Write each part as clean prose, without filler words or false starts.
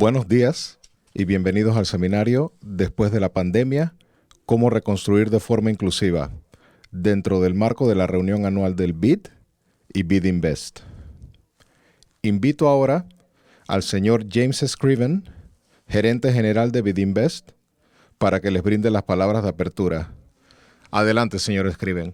Buenos días y bienvenidos al seminario Después de la pandemia, cómo reconstruir de forma inclusiva, dentro del marco de la reunión anual del BID y BID Invest. Invito ahora al señor James Scriven, gerente general de BID Invest, para que les brinde las palabras de apertura. Adelante, señor Scriven.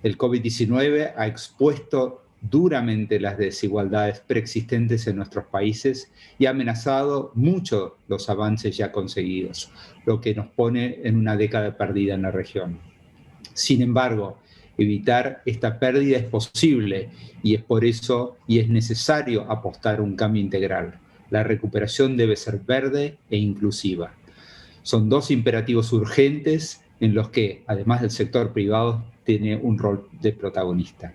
El COVID-19 ha expuesto duramente las desigualdades preexistentes en nuestros países y ha amenazado mucho los avances ya conseguidos, lo que nos pone en una década perdida en la región. Sin embargo, evitar esta pérdida es posible y es por eso y es necesario apostar a un cambio integral. La recuperación debe ser verde e inclusiva. Son dos imperativos urgentes en los que, además del sector privado, tiene un rol de protagonista.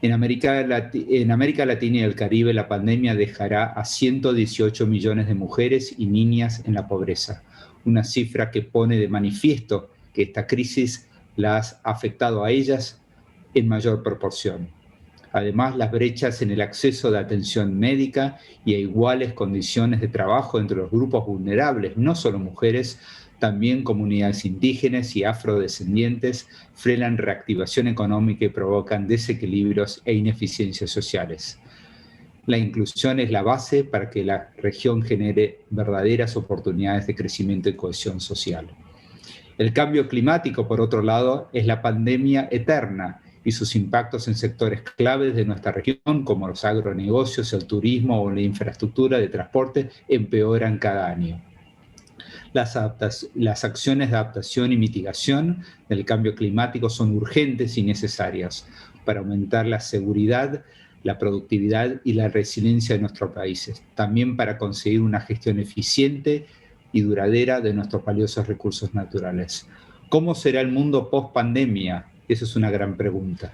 En América Latina y el Caribe, la pandemia dejará a 118 millones de mujeres y niñas en la pobreza, una cifra que pone de manifiesto que esta crisis las ha afectado a ellas en mayor proporción. Además, las brechas en el acceso de atención médica y a iguales condiciones de trabajo entre los grupos vulnerables, no solo mujeres, también comunidades indígenas y afrodescendientes, frenan reactivación económica y provocan desequilibrios e ineficiencias sociales. La inclusión es la base para que la región genere verdaderas oportunidades de crecimiento y cohesión social. El cambio climático, por otro lado, es la pandemia eterna y sus impactos en sectores claves de nuestra región, como los agronegocios, el turismo o la infraestructura de transporte, empeoran cada año. Las acciones de adaptación y mitigación del cambio climático son urgentes y necesarias para aumentar la seguridad, la productividad y la resiliencia de nuestros países, también para conseguir una gestión eficiente y duradera de nuestros valiosos recursos naturales. ¿Cómo será el mundo post-pandemia? Esa es una gran pregunta.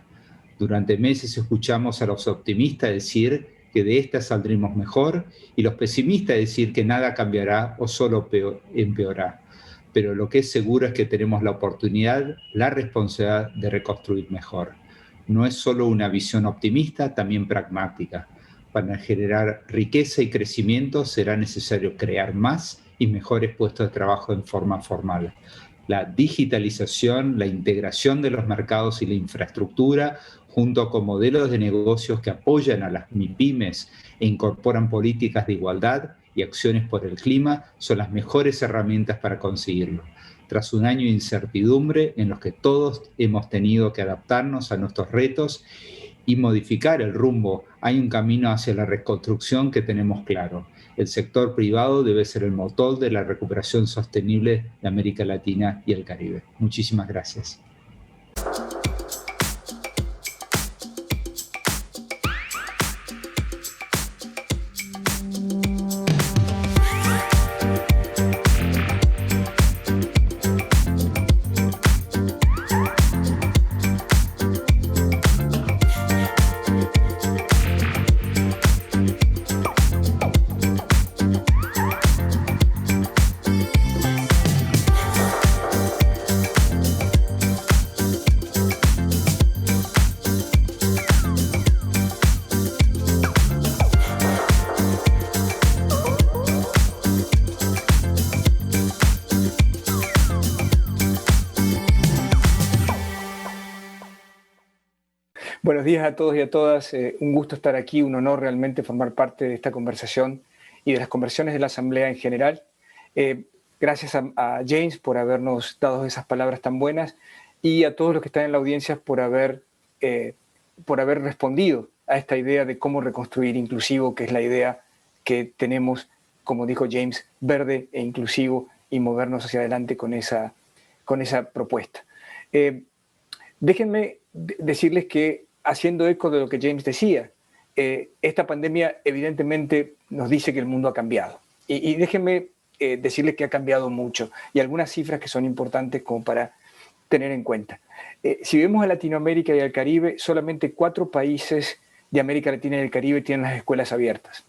Durante meses escuchamos a los optimistas decir que de esta saldremos mejor y los pesimistas decir que nada cambiará o solo empeorará. Pero lo que es seguro es que tenemos la oportunidad, la responsabilidad de reconstruir mejor. No es solo una visión optimista, también pragmática. Para generar riqueza y crecimiento será necesario crear más y mejores puestos de trabajo en forma formal. La digitalización, la integración de los mercados y la infraestructura, junto con modelos de negocios que apoyan a las MIPYMES e incorporan políticas de igualdad y acciones por el clima, son las mejores herramientas para conseguirlo. Tras un año de incertidumbre en los que todos hemos tenido que adaptarnos a nuestros retos y modificar el rumbo, hay un camino hacia la reconstrucción que tenemos claro. El sector privado debe ser el motor de la recuperación sostenible de América Latina y el Caribe. Muchísimas gracias. Buenos días a todos y a todas. Un gusto estar aquí, un honor realmente formar parte de esta conversación y de las conversaciones de la Asamblea en general. Gracias a James por habernos dado esas palabras tan buenas y a todos los que están en la audiencia por haber respondido a esta idea de cómo reconstruir inclusivo, que es la idea que tenemos, como dijo James, verde e inclusivo y movernos hacia adelante con esa propuesta. Déjenme decirles que, haciendo eco de lo que James decía, esta pandemia evidentemente nos dice que el mundo ha cambiado. Y déjenme decirles que ha cambiado mucho y algunas cifras que son importantes como para tener en cuenta. Si vemos a Latinoamérica y al Caribe, solamente 4 países de América Latina y el Caribe tienen las escuelas abiertas.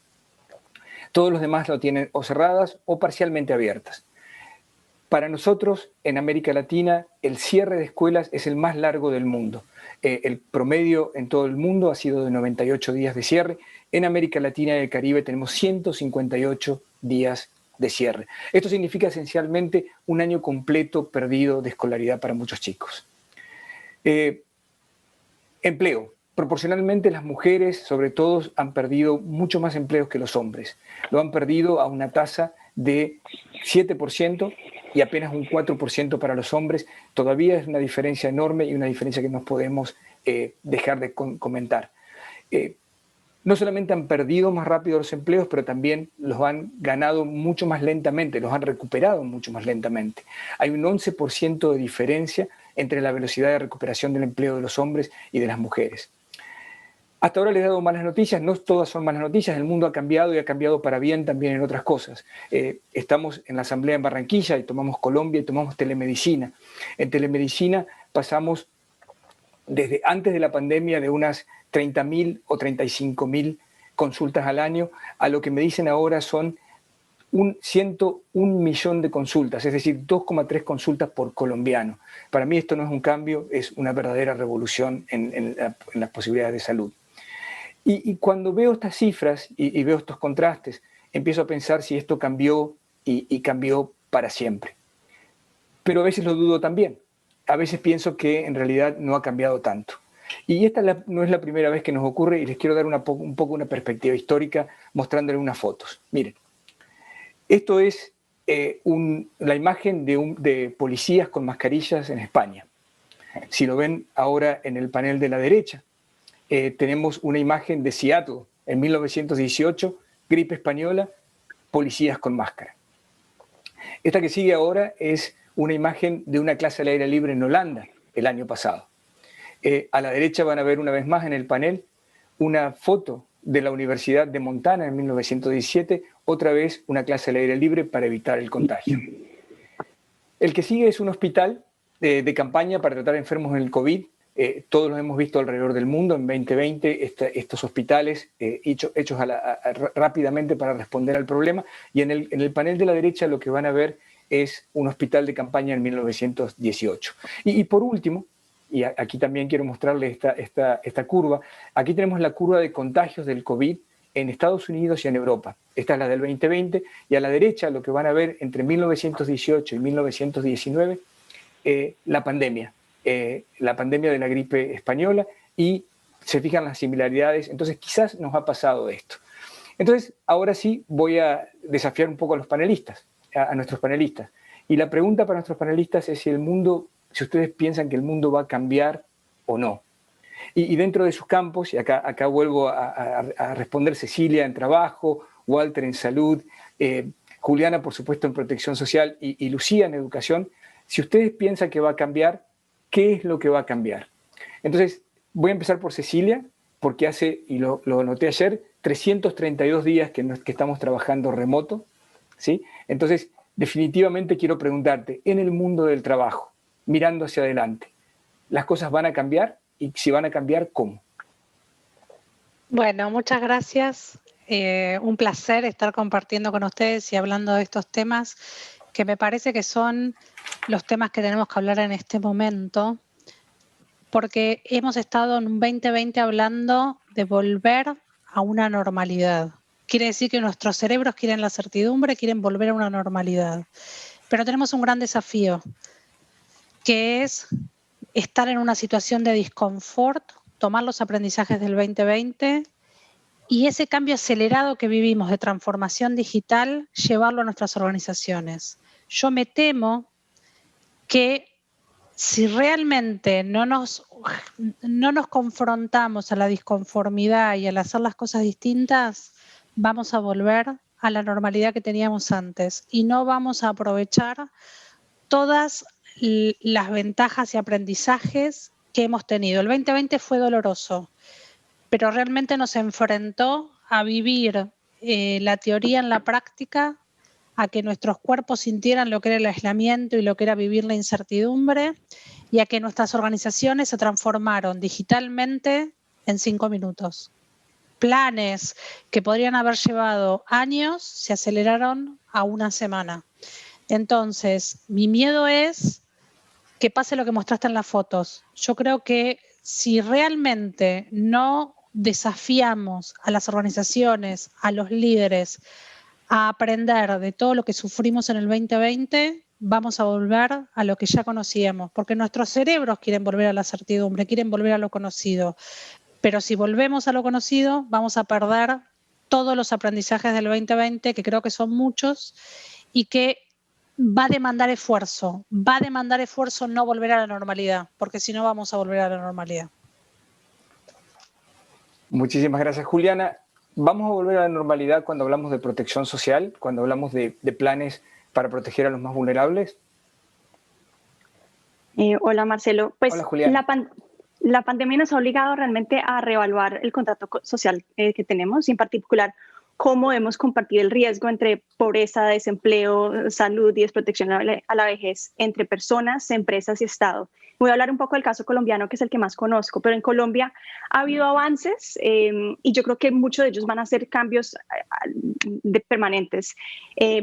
Todos los demás lo tienen o cerradas o parcialmente abiertas. Para nosotros, en América Latina, el cierre de escuelas es el más largo del mundo. El promedio en todo el mundo ha sido de 98 días de cierre En América Latina y el Caribe tenemos 158 días de cierre. Esto significa esencialmente un año completo perdido de escolaridad para muchos chicos. Empleo. Proporcionalmente las mujeres, sobre todo, han perdido mucho más empleos que los hombres. Lo han perdido a una tasa de 7% y apenas un 4% para los hombres. Todavía es una diferencia enorme y una diferencia que no podemos dejar de comentar. No solamente han perdido más rápido los empleos, pero también los han ganado mucho más lentamente, los han recuperado mucho más lentamente. Hay un 11% de diferencia entre la velocidad de recuperación del empleo de los hombres y de las mujeres. Hasta ahora les he dado malas noticias, no todas son malas noticias, el mundo ha cambiado y ha cambiado para bien también en otras cosas. Estamos en la Asamblea en Barranquilla y tomamos Colombia y tomamos telemedicina. En telemedicina pasamos desde antes de la pandemia de unas 30.000 o 35.000 consultas al año a lo que me dicen ahora son 101 millón de consultas, es decir, 2,3 consultas por colombiano. Para mí esto no es un cambio, es una verdadera revolución en las posibilidades de salud. Y cuando veo estas cifras y veo estos contrastes, empiezo a pensar si esto cambió y cambió para siempre. Pero a veces lo dudo también. A veces pienso que en realidad no ha cambiado tanto. Y esta no es la primera vez que nos ocurre y les quiero dar un poco una perspectiva histórica mostrándoles unas fotos. Miren, esto es la imagen de policías con mascarillas en España. Si lo ven ahora en el panel de la derecha, tenemos una imagen de Seattle en 1918, gripe española, policías con máscara. Esta que sigue ahora es una imagen de una clase al aire libre en Holanda el año pasado. A la derecha van a ver una vez más en el panel una foto de la Universidad de Montana en 1917, otra vez una clase al aire libre para evitar el contagio. El que sigue es un hospital de campaña para tratar enfermos en el COVID. Todos los hemos visto alrededor del mundo en 2020, estos hospitales hechos rápidamente para responder al problema. Y en el panel de la derecha lo que van a ver es un hospital de campaña en 1918. Y por último, y aquí también quiero mostrarles esta curva, aquí tenemos la curva de contagios del COVID en Estados Unidos y en Europa. Esta es la del 2020 y a la derecha lo que van a ver entre 1918 y 1919, la pandemia de la gripe española y se fijan las similaridades, entonces quizás nos ha pasado esto. Entonces, ahora sí voy a desafiar un poco a los panelistas, a nuestros panelistas. Y la pregunta para nuestros panelistas es si ustedes piensan que el mundo va a cambiar o no. Y dentro de sus campos, y acá vuelvo a responder Cecilia en trabajo, Walter en salud, Juliana, por supuesto, en protección social y Lucía en educación, si ustedes piensan que va a cambiar, ¿qué es lo que va a cambiar? Entonces, voy a empezar por Cecilia, porque hace, y lo noté ayer, 332 días que estamos trabajando remoto, ¿sí? Entonces, definitivamente quiero preguntarte, en el mundo del trabajo, mirando hacia adelante, ¿las cosas van a cambiar? Y si van a cambiar, ¿cómo? Bueno, muchas gracias. Un placer estar compartiendo con ustedes y hablando de estos temas que me parece que son los temas que tenemos que hablar en este momento, porque hemos estado en un 2020 hablando de volver a una normalidad. Quiere decir que nuestros cerebros quieren la certidumbre, quieren volver a una normalidad. Pero tenemos un gran desafío, que es estar en una situación de disconfort, tomar los aprendizajes del 2020 y ese cambio acelerado que vivimos de transformación digital, llevarlo a nuestras organizaciones. Yo me temo que si realmente no nos confrontamos a la disconformidad y al hacer las cosas distintas, vamos a volver a la normalidad que teníamos antes y no vamos a aprovechar todas las ventajas y aprendizajes que hemos tenido. El 2020 fue doloroso, pero realmente nos enfrentó a vivir la teoría en la práctica, a que nuestros cuerpos sintieran lo que era el aislamiento y lo que era vivir la incertidumbre, y a que nuestras organizaciones se transformaron digitalmente en 5 minutos. Planes que podrían haber llevado años se aceleraron a una semana. Entonces, mi miedo es que pase lo que mostraste en las fotos. Yo creo que si realmente no desafiamos a las organizaciones, a los líderes, a aprender de todo lo que sufrimos en el 2020, vamos a volver a lo que ya conocíamos, porque nuestros cerebros quieren volver a la certidumbre, quieren volver a lo conocido. Pero si volvemos a lo conocido, vamos a perder todos los aprendizajes del 2020, que creo que son muchos, y que va a demandar esfuerzo no volver a la normalidad, porque si no vamos a volver a la normalidad. Muchísimas gracias, Juliana. ¿Vamos a volver a la normalidad cuando hablamos de protección social, cuando hablamos de planes para proteger a los más vulnerables? Hola, Marcelo. Pues hola, Juliana. La pandemia nos ha obligado realmente a reevaluar el contrato social que tenemos y en particular cómo debemos compartir el riesgo entre pobreza, desempleo, salud y desprotección a la vejez entre personas, empresas y Estado. Voy a hablar un poco del caso colombiano, que es el que más conozco, pero en Colombia ha habido avances y yo creo que muchos de ellos van a ser cambios permanentes.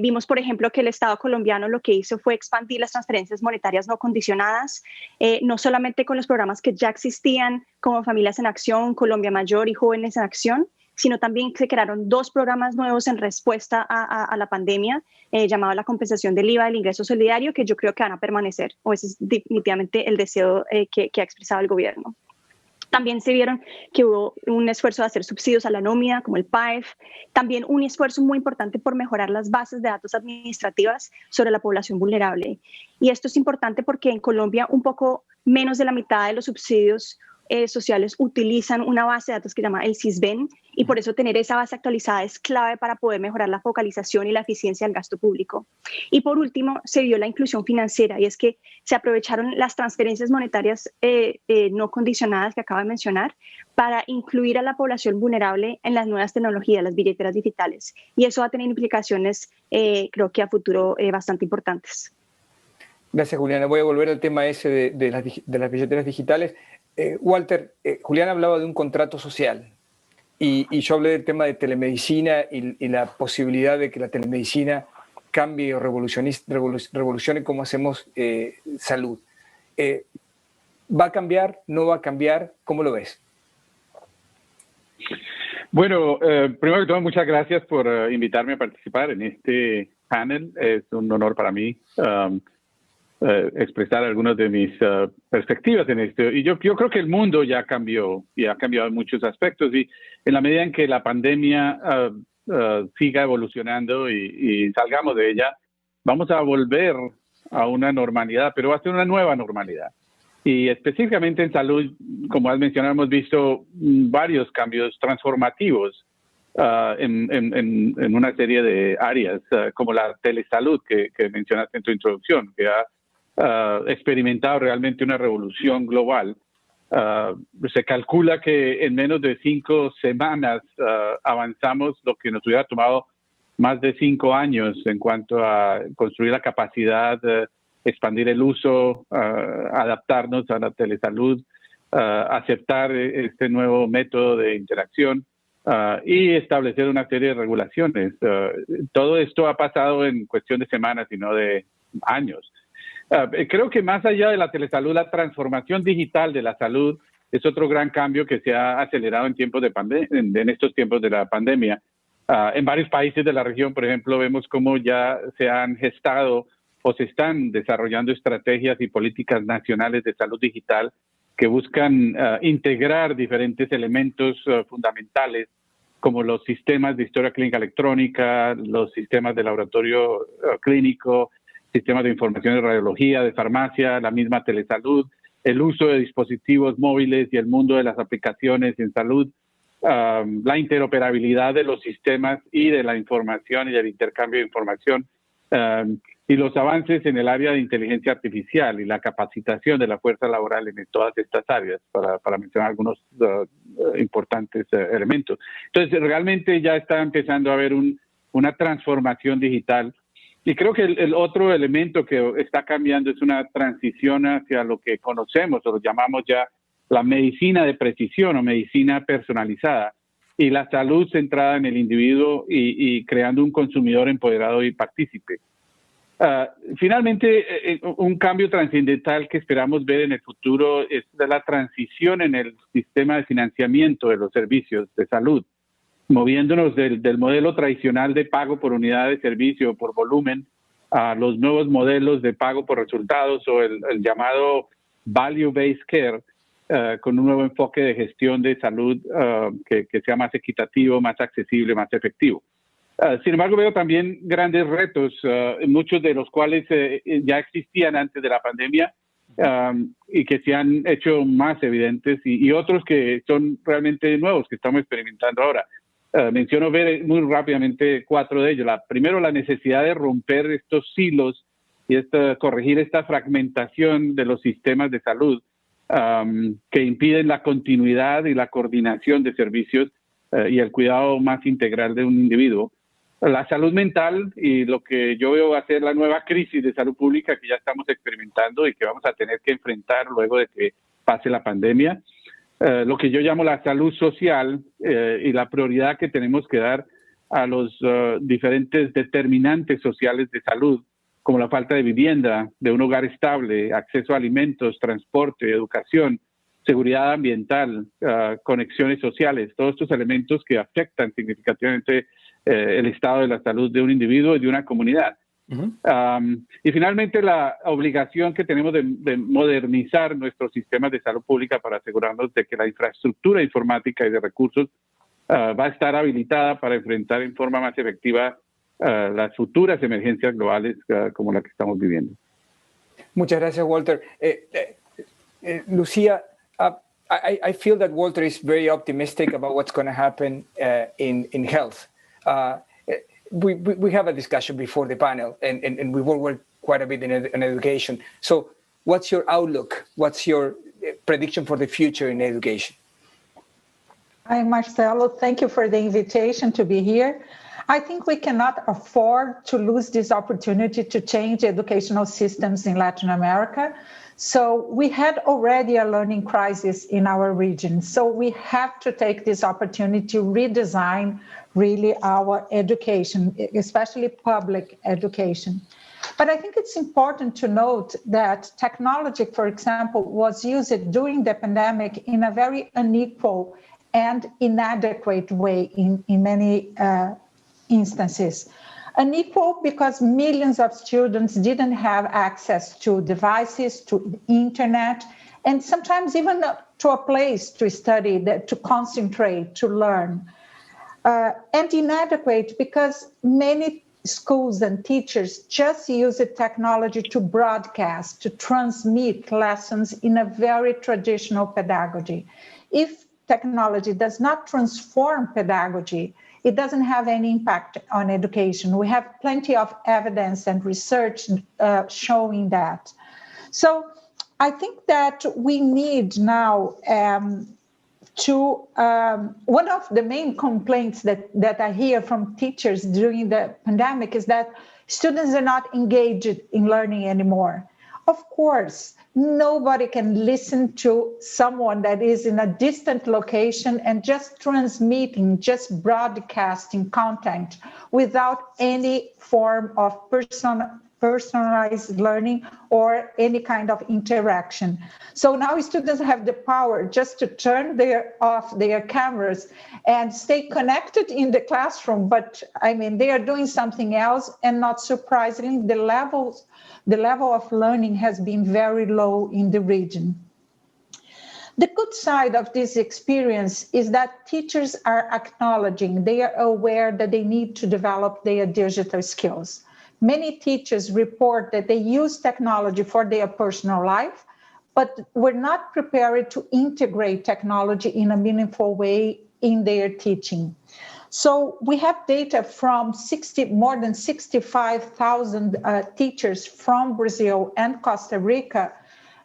Vimos, por ejemplo, que el Estado colombiano lo que hizo fue expandir las transferencias monetarias no condicionadas, no solamente con los programas que ya existían, como Familias en Acción, Colombia Mayor y Jóvenes en Acción, sino también se crearon 2 programas nuevos en respuesta a la pandemia, llamado la compensación del IVA del ingreso solidario, que yo creo que van a permanecer, o ese es definitivamente el deseo que ha expresado el gobierno. También se vieron que hubo un esfuerzo de hacer subsidios a la nómina, como el PAEF, también un esfuerzo muy importante por mejorar las bases de datos administrativas sobre la población vulnerable. Y esto es importante porque en Colombia un poco menos de la mitad de los subsidios sociales utilizan una base de datos que se llama el SISBEN y por eso tener esa base actualizada es clave para poder mejorar la focalización y la eficiencia del gasto público. Y por último, se vio la inclusión financiera y es que se aprovecharon las transferencias monetarias no condicionadas que acabo de mencionar para incluir a la población vulnerable en las nuevas tecnologías, las billeteras digitales. Y eso va a tener implicaciones, creo que a futuro, bastante importantes. Gracias, Juliana. Voy a volver al tema ese de las billeteras digitales. Walter, Julián hablaba de un contrato social y yo hablé del tema de telemedicina y la posibilidad de que la telemedicina cambie o revolucione cómo hacemos salud. ¿Va a cambiar? ¿No va a cambiar? ¿Cómo lo ves? Bueno, primero que todo, muchas gracias por invitarme a participar en este panel. Es un honor para mí expresar algunas de mis perspectivas en esto. Y yo creo que el mundo ya cambió y ha cambiado en muchos aspectos. Y en la medida en que la pandemia siga evolucionando y salgamos de ella, vamos a volver a una normalidad, pero va a ser una nueva normalidad. Y específicamente en salud, como has mencionado, hemos visto varios cambios transformativos en una serie de áreas, como la telesalud que mencionaste en tu introducción, que ha experimentado realmente una revolución global. Se calcula que en menos de 5 semanas avanzamos lo que nos hubiera tomado más de 5 años en cuanto a construir la capacidad, expandir el uso, adaptarnos a la telesalud, aceptar este nuevo método de interacción y establecer una serie de regulaciones. Todo esto ha pasado en cuestión de semanas y no de años. Creo que más allá de la telesalud, la transformación digital de la salud es otro gran cambio que se ha acelerado en tiempos de en estos tiempos de la pandemia. En varios países de la región, por ejemplo, vemos cómo ya se han gestado o se están desarrollando estrategias y políticas nacionales de salud digital que buscan integrar diferentes elementos fundamentales como los sistemas de historia clínica electrónica, los sistemas de laboratorio clínico, sistemas de información de radiología, de farmacia, la misma telesalud, el uso de dispositivos móviles y el mundo de las aplicaciones en salud, la interoperabilidad de los sistemas y de la información y del intercambio de información, y los avances en el área de inteligencia artificial y la capacitación de la fuerza laboral en todas estas áreas, para mencionar algunos importantes elementos. Entonces, realmente ya está empezando a haber una transformación digital. Y creo que el otro elemento que está cambiando es una transición hacia lo que conocemos o lo llamamos ya la medicina de precisión o medicina personalizada y la salud centrada en el individuo y creando un consumidor empoderado y partícipe. Finalmente, un cambio trascendental que esperamos ver en el futuro es la transición en el sistema de financiamiento de los servicios de salud, moviéndonos del modelo tradicional de pago por unidad de servicio o por volumen a los nuevos modelos de pago por resultados o el llamado value-based care, con un nuevo enfoque de gestión de salud que sea más equitativo, más accesible, más efectivo. Sin embargo, veo también grandes retos, muchos de los cuales ya existían antes de la pandemia y que se han hecho más evidentes y otros que son realmente nuevos que estamos experimentando ahora. Menciono muy rápidamente 4 de ellos. Primero, la necesidad de romper estos silos y corregir esta fragmentación de los sistemas de salud que impiden la continuidad y la coordinación de servicios y el cuidado más integral de un individuo. La salud mental y lo que yo veo va a ser la nueva crisis de salud pública que ya estamos experimentando y que vamos a tener que enfrentar luego de que pase la pandemia. Lo que yo llamo la salud social y la prioridad que tenemos que dar a los diferentes determinantes sociales de salud, como la falta de vivienda, de un hogar estable, acceso a alimentos, transporte, educación, seguridad ambiental, conexiones sociales, todos estos elementos que afectan significativamente el estado de la salud de un individuo y de una comunidad. Y finalmente la obligación que tenemos de modernizar nuestros sistemas de salud pública para asegurarnos de que la infraestructura informática y de recursos va a estar habilitada para enfrentar en forma más efectiva las futuras emergencias globales como la que estamos viviendo. Muchas gracias, Walter. Lucía, I feel that Walter is very optimistic about what's going to happen in health. We have a discussion before the panel, and we will work quite a bit in education. So what's your outlook? What's your prediction for the future in education? Hi, Marcelo. Thank you for the invitation to be here. I think we cannot afford to lose this opportunity to change educational systems in Latin America. So we had already a learning crisis in our region. So we have to take this opportunity to redesign really our education, especially public education. But I think it's important to note that technology, for example, was used during the pandemic in a very unequal and inadequate way in many instances. Unequal because millions of students didn't have access to devices, to the internet, and sometimes even to a place to study, to concentrate, to learn. And inadequate because many schools and teachers just use the technology to broadcast, to transmit lessons in a very traditional pedagogy. If technology does not transform pedagogy, it doesn't have any impact on education. We have plenty of evidence and research showing that. So I think that we need now one of the main complaints that I hear from teachers during the pandemic is that students are not engaged in learning anymore. Of course, nobody can listen to someone that is in a distant location and just transmitting, just broadcasting content without any form of personalized learning or any kind of interaction. So now students have the power just to turn off their cameras and stay connected in the classroom, but I mean, they are doing something else, and not surprisingly, the level of learning has been very low in the region. The good side of this experience is that teachers are acknowledging, they are aware that they need to develop their digital skills. Many teachers report that they use technology for their personal life, but were not prepared to integrate technology in a meaningful way in their teaching. So we have data from more than 65,000 teachers from Brazil and Costa Rica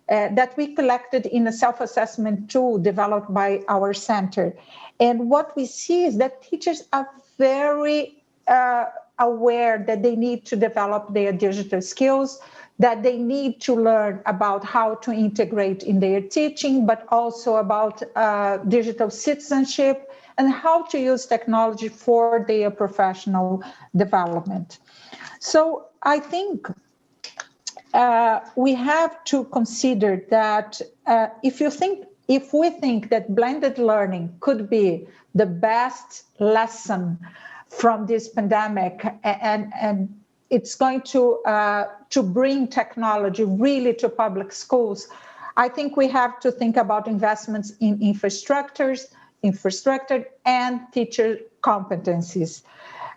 that we collected in a self-assessment tool developed by our center. And what we see is that teachers are very aware that they need to develop their digital skills, that they need to learn about how to integrate in their teaching, but also about digital citizenship and how to use technology for their professional development. So I think we have to consider that if we think that blended learning could be the best lesson from this pandemic, and it's going to bring technology really to public schools, I think we have to think about investments in infrastructure and teacher competencies.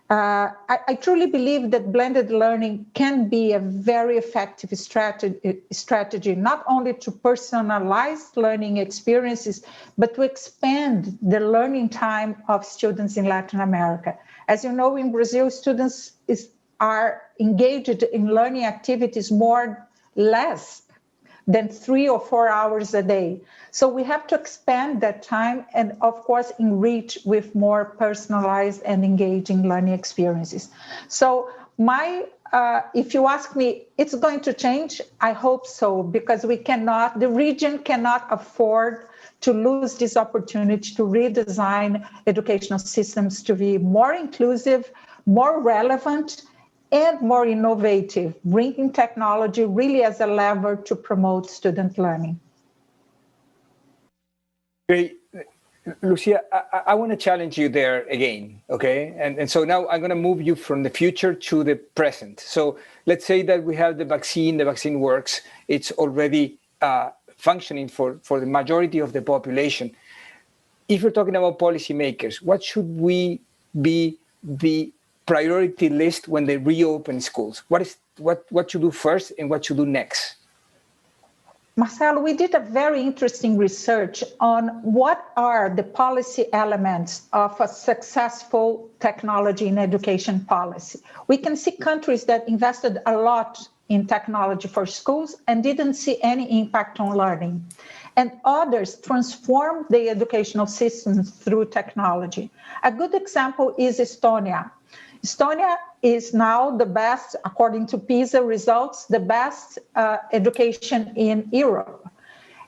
I truly believe that blended learning can be a very effective strategy, not only to personalize learning experiences, but to expand the learning time of students in Latin America. As you know, in Brazil, students are engaged in learning activities less than 3 or 4 hours a day. So we have to expand that time and, of course, enrich with more personalized and engaging learning experiences. So if you ask me, it's going to change? I hope so, because the region cannot afford to lose this opportunity to redesign educational systems to be more inclusive, more relevant, and more innovative, bringing technology really as a lever to promote student learning. Great. Lucia, I want to challenge you there again, okay? And so now I'm going to move you from the future to the present. So let's say that we have the vaccine works, it's already functioning for the majority of the population. If you're talking about policymakers, what should we be the priority list when they reopen schools? What to do first and what to do next? Marcelo, we did a very interesting research on what are the policy elements of a successful technology in education policy. We can see countries that invested a lot in technology for schools and didn't see any impact on learning. And others transformed the educational systems through technology. A good example is Estonia. Estonia is now the best, according to PISA results, the best education in Europe.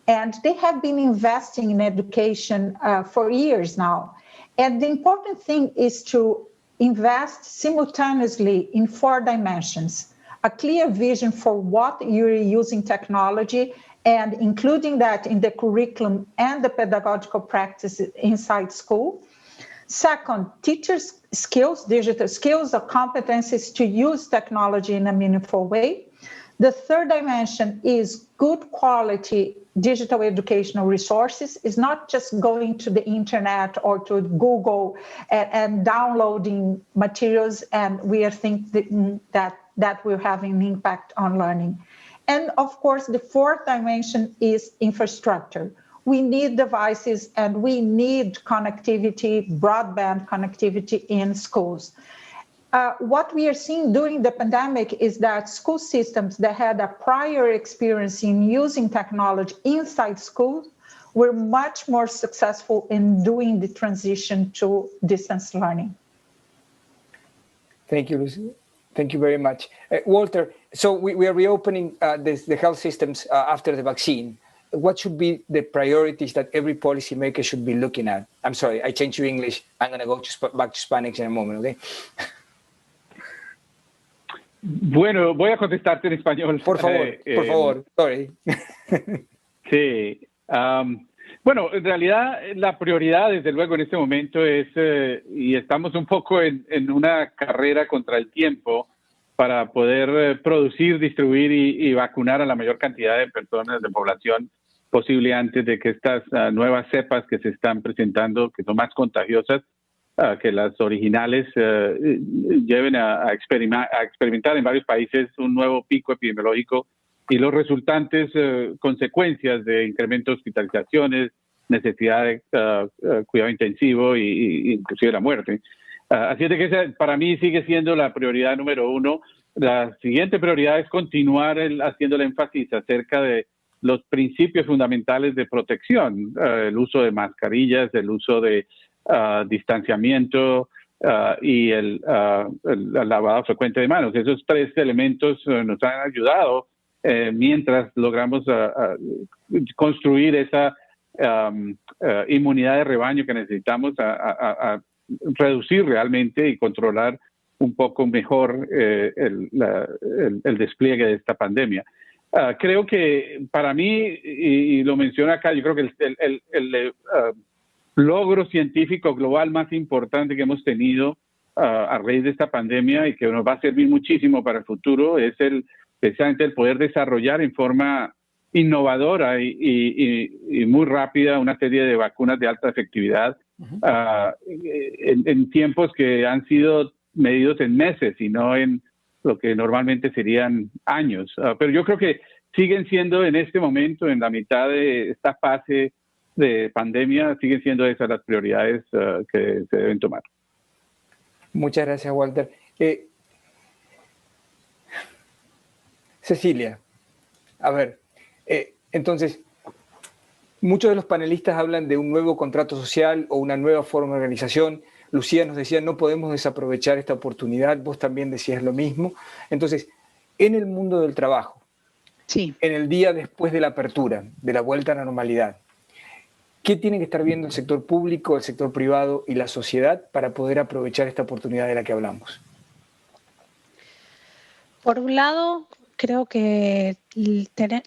And they have been investing in education for years now. And the important thing is to invest simultaneously in 4 dimensions: a clear vision for what you're using technology, and including that in the curriculum and the pedagogical practices inside school. Second, teachers' skills, digital skills or competencies to use technology in a meaningful way. The third dimension is good quality digital educational resources. It's not just going to the internet or to Google and downloading materials, and we are thinking that will have an impact on learning. And of course, the fourth dimension is infrastructure. We need devices and we need connectivity, broadband connectivity in schools. What we are seeing during the pandemic is that school systems that had a prior experience in using technology inside schools were much more successful in doing the transition to distance learning. Thank you, Lucy. Thank you very much. Walter, so we are reopening the health systems after the vaccine. What should be the priorities that every policymaker should be looking at? I'm sorry, I changed to English. I'm going to go back to Spanish in a moment, okay? Bueno, voy a contestarte en español. Por favor, sorry. Sí. Bueno, en realidad la prioridad, desde luego, en este momento es, y estamos un poco en una carrera contra el tiempo para poder producir, distribuir y vacunar a la mayor cantidad de personas, de población posible antes de que estas nuevas cepas que se están presentando, que son más contagiosas que las originales, lleven a experimentar en varios países un nuevo pico epidemiológico y los resultantes consecuencias de incremento de hospitalizaciones, necesidad de cuidado intensivo y inclusive la muerte. Así es de que esa, para mí, sigue siendo la prioridad número 1. La siguiente prioridad es continuar haciendo el énfasis acerca de los principios fundamentales de protección, el uso de mascarillas, el uso de distanciamiento y el lavado frecuente de manos. Esos 3 elementos nos han ayudado mientras logramos construir esa inmunidad de rebaño que necesitamos a reducir realmente y controlar un poco mejor el despliegue de esta pandemia. Creo que para mí, y lo menciono acá, yo creo que el logro científico global más importante que hemos tenido a raíz de esta pandemia y que nos va a servir muchísimo para el futuro es precisamente el poder desarrollar en forma innovadora y muy rápida una serie de vacunas de alta efectividad en tiempos que han sido medidos en meses y no en lo que normalmente serían años. Pero yo creo que siguen siendo en este momento, en la mitad de esta fase de pandemia, siguen siendo esas las prioridades que se deben tomar. Muchas gracias, Walter. Cecilia, a ver, entonces, muchos de los panelistas hablan de un nuevo contrato social o una nueva forma de organización. Lucía nos decía, no podemos desaprovechar esta oportunidad, vos también decías lo mismo. Entonces, en el mundo del trabajo, sí, en el día después de la apertura, de la vuelta a la normalidad, ¿qué tiene que estar viendo el sector público, el sector privado y la sociedad para poder aprovechar esta oportunidad de la que hablamos? Por un lado, creo que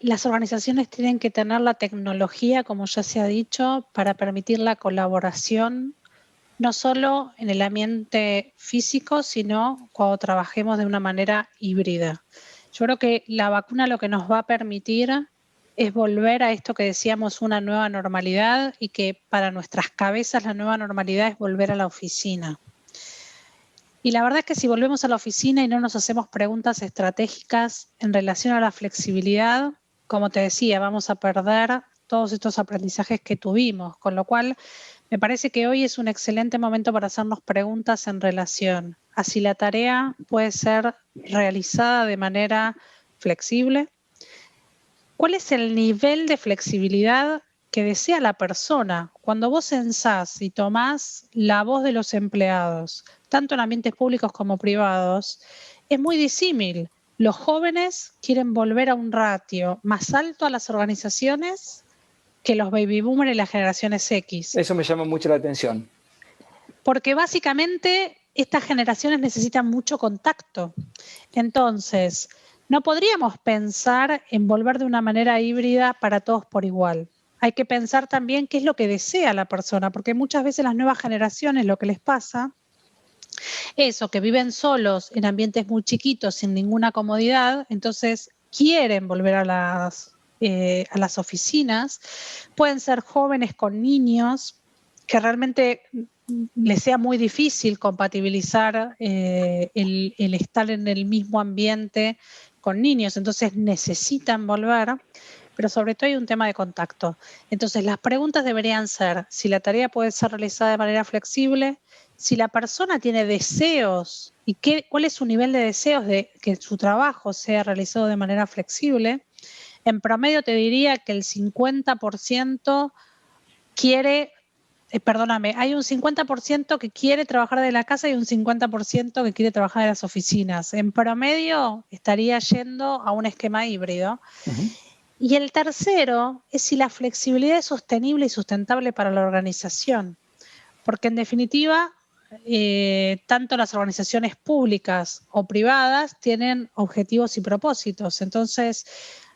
las organizaciones tienen que tener la tecnología, como ya se ha dicho, para permitir la colaboración, no solo en el ambiente físico, sino cuando trabajemos de una manera híbrida. Yo creo que la vacuna lo que nos va a permitir es volver a esto que decíamos, una nueva normalidad, y que para nuestras cabezas la nueva normalidad es volver a la oficina. Y la verdad es que si volvemos a la oficina y no nos hacemos preguntas estratégicas en relación a la flexibilidad, como te decía, vamos a perder todos estos aprendizajes que tuvimos, con lo cual me parece que hoy es un excelente momento para hacernos preguntas en relación a si la tarea puede ser realizada de manera flexible. ¿Cuál es el nivel de flexibilidad que desea la persona? Cuando vos censás y tomás la voz de los empleados, tanto en ambientes públicos como privados, es muy disímil. Los jóvenes quieren volver a un ratio más alto a las organizaciones que los baby boomers y las generaciones X. Eso me llama mucho la atención. Porque básicamente estas generaciones necesitan mucho contacto. Entonces, no podríamos pensar en volver de una manera híbrida para todos por igual. Hay que pensar también qué es lo que desea la persona, porque muchas veces las nuevas generaciones lo que les pasa es que viven solos en ambientes muy chiquitos, sin ninguna comodidad, entonces quieren volver a las oficinas. Pueden ser jóvenes con niños que realmente les sea muy difícil compatibilizar el estar en el mismo ambiente con niños, entonces necesitan volver, pero sobre todo hay un tema de contacto. Entonces las preguntas deberían ser si la tarea puede ser realizada de manera flexible, si la persona tiene deseos y cuál es su nivel de deseos de que su trabajo sea realizado de manera flexible. En promedio te diría que el 50% quiere, hay un 50% que quiere trabajar de la casa y un 50% que quiere trabajar de las oficinas. En promedio estaría yendo a un esquema híbrido. Uh-huh. Y el tercero es si la flexibilidad es sostenible y sustentable para la organización. Porque en definitiva, tanto las organizaciones públicas o privadas tienen objetivos y propósitos. Entonces,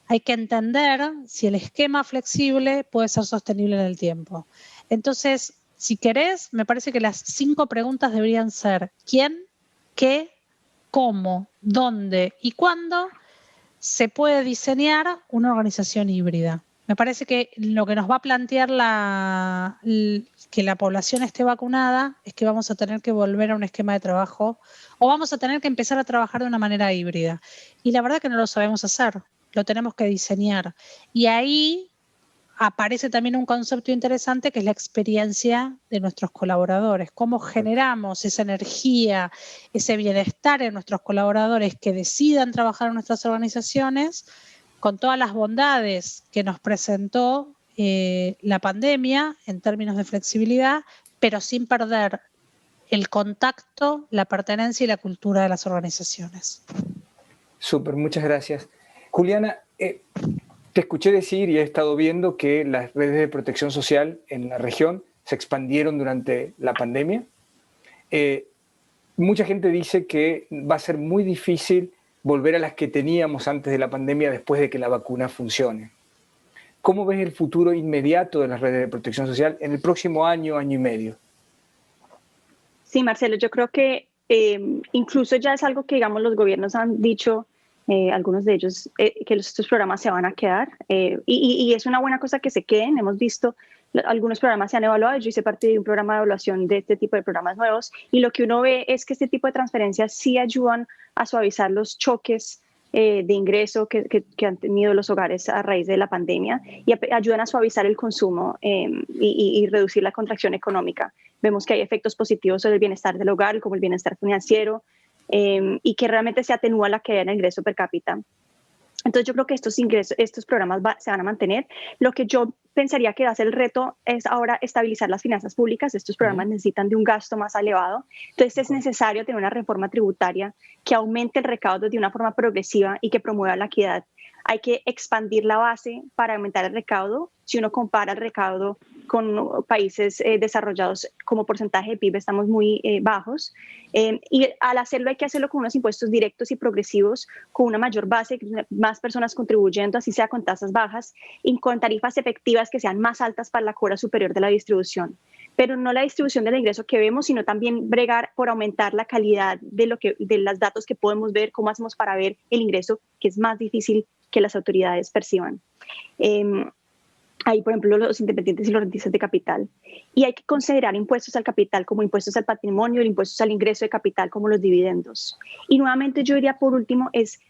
hay que entender si el esquema flexible puede ser sostenible en el tiempo. Entonces, si querés, me parece que las 5 preguntas deberían ser ¿quién, qué, cómo, dónde y cuándo se puede diseñar una organización híbrida? Me parece que lo que nos va a plantear que la población esté vacunada es que vamos a tener que volver a un esquema de trabajo o vamos a tener que empezar a trabajar de una manera híbrida. Y la verdad que no lo sabemos hacer, lo tenemos que diseñar. Y ahí aparece también un concepto interesante que es la experiencia de nuestros colaboradores. Cómo generamos esa energía, ese bienestar en nuestros colaboradores que decidan trabajar en nuestras organizaciones con todas las bondades que nos presentó la pandemia en términos de flexibilidad, pero sin perder el contacto, la pertenencia y la cultura de las organizaciones. Súper, muchas gracias. Juliana, te escuché decir y he estado viendo que las redes de protección social en la región se expandieron durante la pandemia. mucha gente dice que va a ser muy difícil volver a las que teníamos antes de la pandemia después de que la vacuna funcione. ¿Cómo ves el futuro inmediato de las redes de protección social en el próximo año, año y medio? Sí, Marcelo, yo creo que incluso ya es algo que, digamos, los gobiernos han dicho, algunos de ellos, que estos programas se van a quedar y es una buena cosa que se queden. Hemos visto algunos programas se han evaluado. Yo hice parte de un programa de evaluación de este tipo de programas nuevos y lo que uno ve es que este tipo de transferencias sí ayudan a suavizar los choques de ingreso que han tenido los hogares a raíz de la pandemia y ayudan a suavizar el consumo y reducir la contracción económica. Vemos que hay efectos positivos sobre el bienestar del hogar, como el bienestar financiero, y que realmente se atenúa la caída en el ingreso per cápita. Entonces yo creo que estos programas se van a mantener. Lo que yo pensaría que va a ser el reto es ahora estabilizar las finanzas públicas. Estos programas necesitan de un gasto más elevado. Entonces es necesario tener una reforma tributaria que aumente el recaudo de una forma progresiva y que promueva la equidad. Hay que expandir la base para aumentar el recaudo. Si uno compara el recaudo con países desarrollados, como porcentaje de PIB estamos muy bajos. Y al hacerlo hay que hacerlo con unos impuestos directos y progresivos, con una mayor base, más personas contribuyendo, así sea con tasas bajas, y con tarifas efectivas que sean más altas para la cota superior de la distribución. Pero no la distribución del ingreso que vemos, sino también bregar por aumentar la calidad de los datos que podemos ver, cómo hacemos para ver el ingreso, que es más difícil que las autoridades perciban. Hay, por ejemplo, los independientes y los rentistas de capital. Y hay que considerar impuestos al capital como impuestos al patrimonio, impuestos al ingreso de capital como los dividendos. Y nuevamente yo diría, por último, es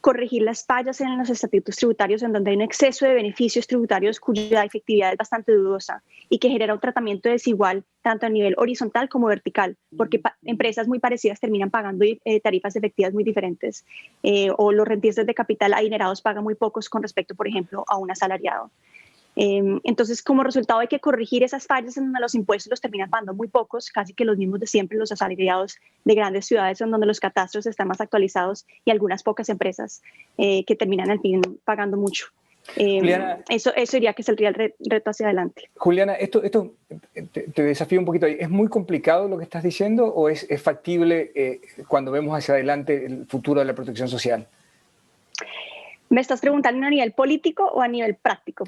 corregir las fallas en los estatutos tributarios en donde hay un exceso de beneficios tributarios cuya efectividad es bastante dudosa y que genera un tratamiento desigual tanto a nivel horizontal como vertical, porque empresas muy parecidas terminan pagando tarifas efectivas muy diferentes o los rentistas de capital adinerados pagan muy pocos con respecto, por ejemplo, a un asalariado. Entonces, como resultado hay que corregir esas fallas en donde los impuestos los terminan pagando muy pocos, casi que los mismos de siempre, los asalariados de grandes ciudades, en donde los catastros están más actualizados y algunas pocas empresas que terminan al fin pagando mucho. Juliana, eso diría que es el real reto hacia adelante. Juliana, esto te desafío un poquito ahí. ¿Es muy complicado lo que estás diciendo o es factible cuando vemos hacia adelante el futuro de la protección social? ¿Me estás preguntando a nivel político o a nivel práctico?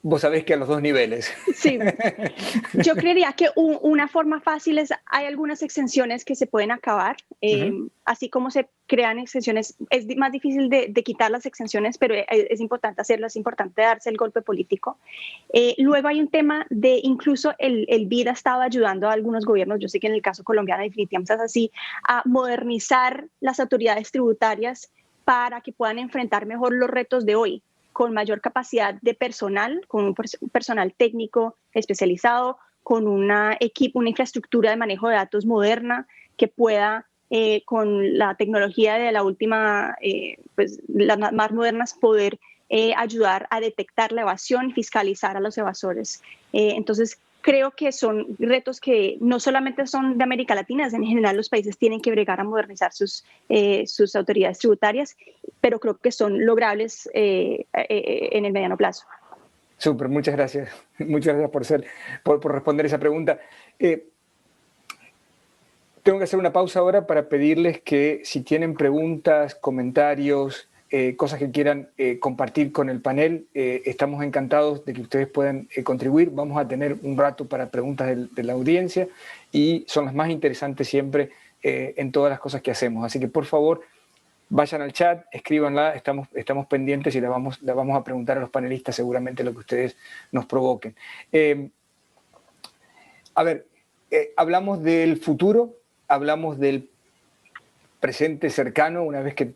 Vos sabés que a los dos niveles. Sí, yo creería que una forma fácil es, hay algunas exenciones que se pueden acabar, así como se crean exenciones, es más difícil de quitar las exenciones, pero es importante hacerlo, es importante darse el golpe político. Luego hay un tema de, incluso el BID ha estado ayudando a algunos gobiernos, yo sé que en el caso colombiano definitivamente es así, a modernizar las autoridades tributarias para que puedan enfrentar mejor los retos de hoy, con mayor capacidad de personal, con un personal técnico especializado, con una infraestructura de manejo de datos moderna que pueda, con la tecnología de la última, las más modernas, poder ayudar a detectar la evasión y fiscalizar a los evasores. Entonces, creo que son retos que no solamente son de América Latina, en general los países tienen que bregar a modernizar sus autoridades tributarias, pero creo que son logrables en el mediano plazo. Súper, muchas gracias. Muchas gracias por responder esa pregunta. Tengo que hacer una pausa ahora para pedirles que si tienen preguntas, comentarios, cosas que quieran compartir con el panel, estamos encantados de que ustedes puedan contribuir. Vamos a tener un rato para preguntas de la audiencia y son las más interesantes siempre en todas las cosas que hacemos. Así que por favor, vayan al chat, escríbanla, estamos pendientes y la vamos a preguntar a los panelistas seguramente lo que ustedes nos provoquen. Hablamos del futuro, hablamos del presente cercano, una vez que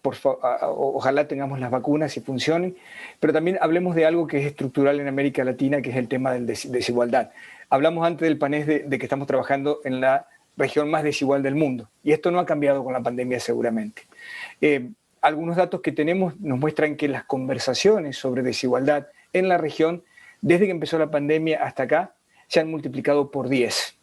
ojalá tengamos las vacunas y funcionen, pero también hablemos de algo que es estructural en América Latina, que es el tema de desigualdad. Hablamos antes del panel de que estamos trabajando en la región más desigual del mundo, y esto no ha cambiado con la pandemia seguramente. Algunos datos que tenemos nos muestran que las conversaciones sobre desigualdad en la región, desde que empezó la pandemia hasta acá, se han multiplicado por 10.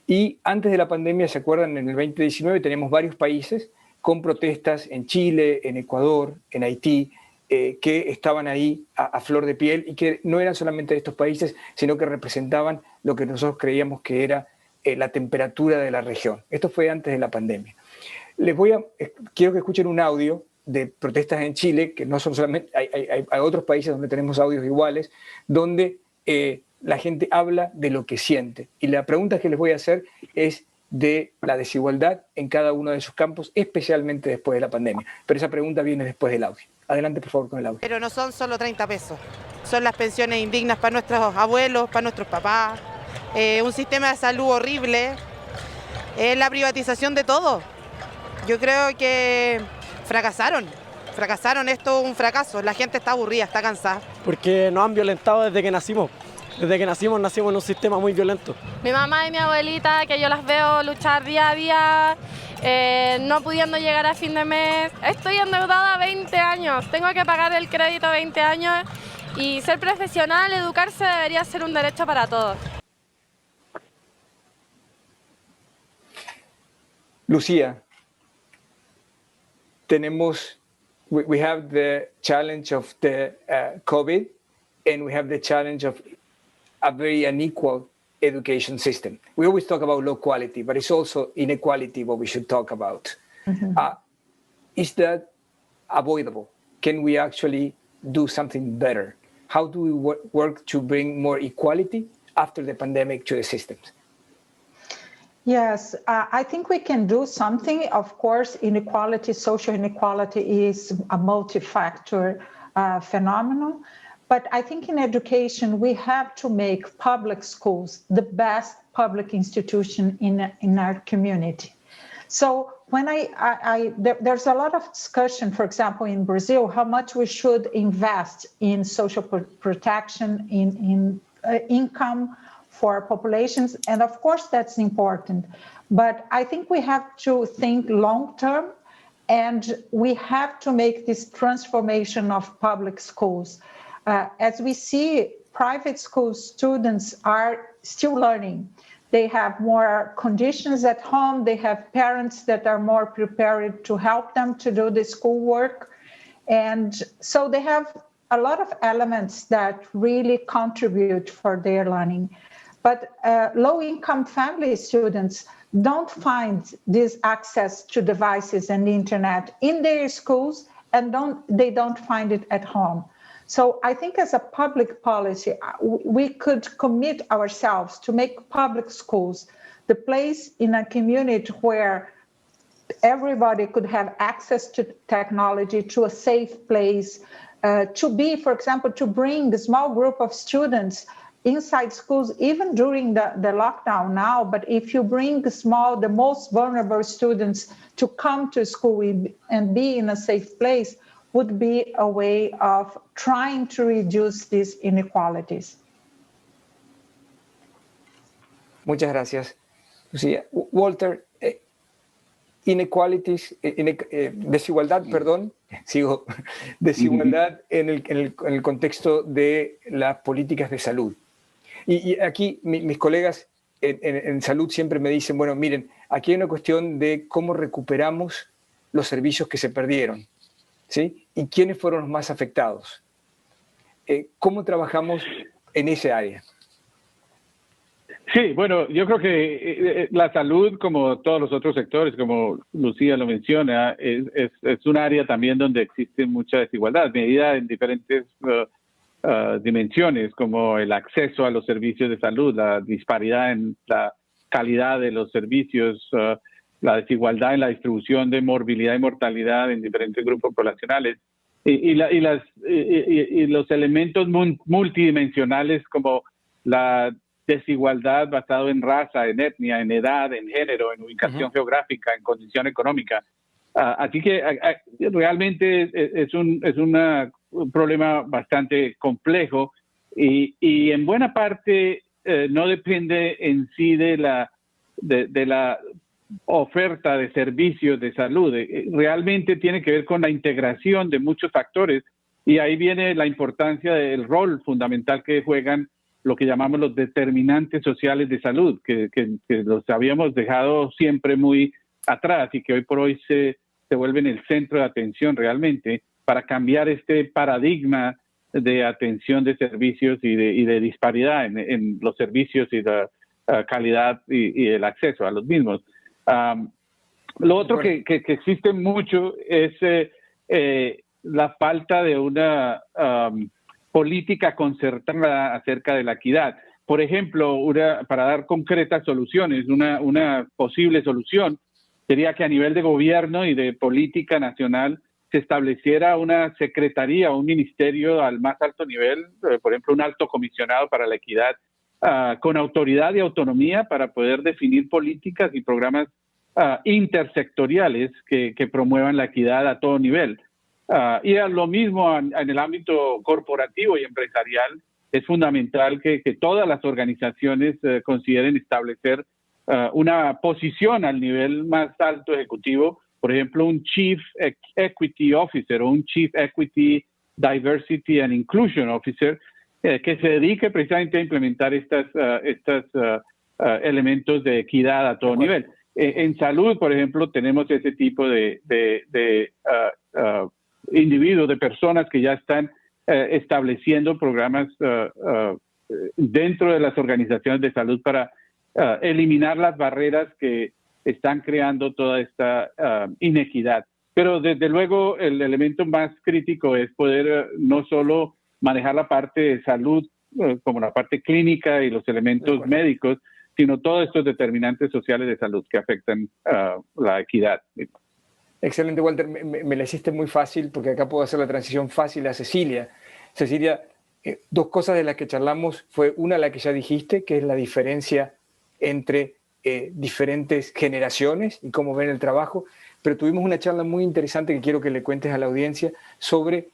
Y antes de la pandemia, ¿se acuerdan? En el 2019 tenemos varios países con protestas en Chile, en Ecuador, en Haití, que estaban ahí a flor de piel y que no eran solamente de estos países, sino que representaban lo que nosotros creíamos que era la temperatura de la región. Esto fue antes de la pandemia. Quiero que escuchen un audio de protestas en Chile, que no son solamente, hay otros países donde tenemos audios iguales, donde la gente habla de lo que siente. Y la pregunta que les voy a hacer es de la desigualdad en cada uno de sus campos, especialmente después de la pandemia. Pero esa pregunta viene después del audio. Adelante, por favor, con el audio. Pero no son solo 30 pesos, son las pensiones indignas para nuestros abuelos, para nuestros papás, un sistema de salud horrible, la privatización de todo. Yo creo que fracasaron, esto es un fracaso, la gente está aburrida, está cansada. Porque nos han violentado desde que nacimos. Desde que nacimos en un sistema muy violento. Mi mamá y mi abuelita, que yo las veo luchar día a día, no pudiendo llegar a fin de mes. Estoy endeudada 20 años, tengo que pagar el crédito 20 años y ser profesional, educarse debería ser un derecho para todos. Lucía, we have the challenge of the COVID, and we have the challenge of a very unequal education system. We always talk about low quality, but it's also inequality what we should talk about. Mm-hmm. Is that avoidable? Can we actually do something better? How do we work to bring more equality after the pandemic to the systems? Yes, I think we can do something. Of course, inequality, social inequality is a multi-factor phenomenon. But I think in education, we have to make public schools the best public institution in our community. So when there's a lot of discussion, for example, in Brazil, how much we should invest in social protection, in income for populations. And of course, that's important. But I think we have to think long term, and we have to make this transformation of public schools. As we see, private school students are still learning. They have more conditions at home. They have parents that are more prepared to help them to do the schoolwork. And so they have a lot of elements that really contribute for their learning. But low-income family students don't find this access to devices and the internet in their schools, and they don't find it at home. So I think as a public policy, we could commit ourselves to make public schools the place in a community where everybody could have access to technology, to a safe place, to be, for example, to bring a small group of students inside schools, even during the lockdown now. But if you bring the most vulnerable students to come to school and be in a safe place, would be a way of trying to reduce these inequalities. Muchas gracias, Lucía. Walter, desigualdad en el contexto de las políticas de salud. Y aquí mis colegas en salud siempre me dicen, bueno, miren, aquí hay una cuestión de cómo recuperamos los servicios que se perdieron, ¿sí? ¿Y quiénes fueron los más afectados? ¿Cómo trabajamos en ese área? Sí, bueno, yo creo que la salud, como todos los otros sectores, como Lucía lo menciona, es un área también donde existe mucha desigualdad, medida en diferentes dimensiones, como el acceso a los servicios de salud, la disparidad en la calidad de los servicios, la desigualdad en la distribución de morbilidad y mortalidad en diferentes grupos poblacionales, y los elementos multidimensionales como la desigualdad basado en raza, en etnia, en edad, en género, en ubicación geográfica, en condición económica. Así que realmente es un problema bastante complejo y en buena parte no depende en sí de la oferta de servicios de salud. Realmente tiene que ver con la integración de muchos factores, y ahí viene la importancia del rol fundamental que juegan lo que llamamos los determinantes sociales de salud, que los habíamos dejado siempre muy atrás y que hoy por hoy se vuelven el centro de atención realmente para cambiar este paradigma de atención de servicios y de disparidad en los servicios y calidad y el acceso a los mismos. Lo otro que existe mucho es la falta de una política concertada acerca de la equidad. Por ejemplo, para dar concretas soluciones, una posible solución sería que a nivel de gobierno y de política nacional se estableciera una secretaría o un ministerio al más alto nivel, por ejemplo, un alto comisionado para la equidad, con autoridad y autonomía para poder definir políticas y programas intersectoriales que promuevan la equidad a todo nivel. Y a lo mismo en el ámbito corporativo y empresarial, es fundamental que todas las organizaciones consideren establecer una posición al nivel más alto ejecutivo, por ejemplo, un Chief Equity Officer o un Chief Equity Diversity and Inclusion Officer, que se dedique precisamente a implementar estos elementos de equidad a todo nivel. En salud, por ejemplo, tenemos ese tipo de individuos, de personas que ya están estableciendo programas dentro de las organizaciones de salud para eliminar las barreras que están creando toda esta inequidad. Pero desde luego el elemento más crítico es poder no solo manejar la parte de salud como la parte clínica y los elementos médicos, sino todos estos determinantes sociales de salud que afectan la equidad. Excelente, Walter. Me la hiciste muy fácil porque acá puedo hacer la transición fácil a Cecilia. Cecilia, dos cosas de las que charlamos fue una, la que ya dijiste, que es la diferencia entre diferentes generaciones y cómo ven el trabajo, pero tuvimos una charla muy interesante que quiero que le cuentes a la audiencia sobre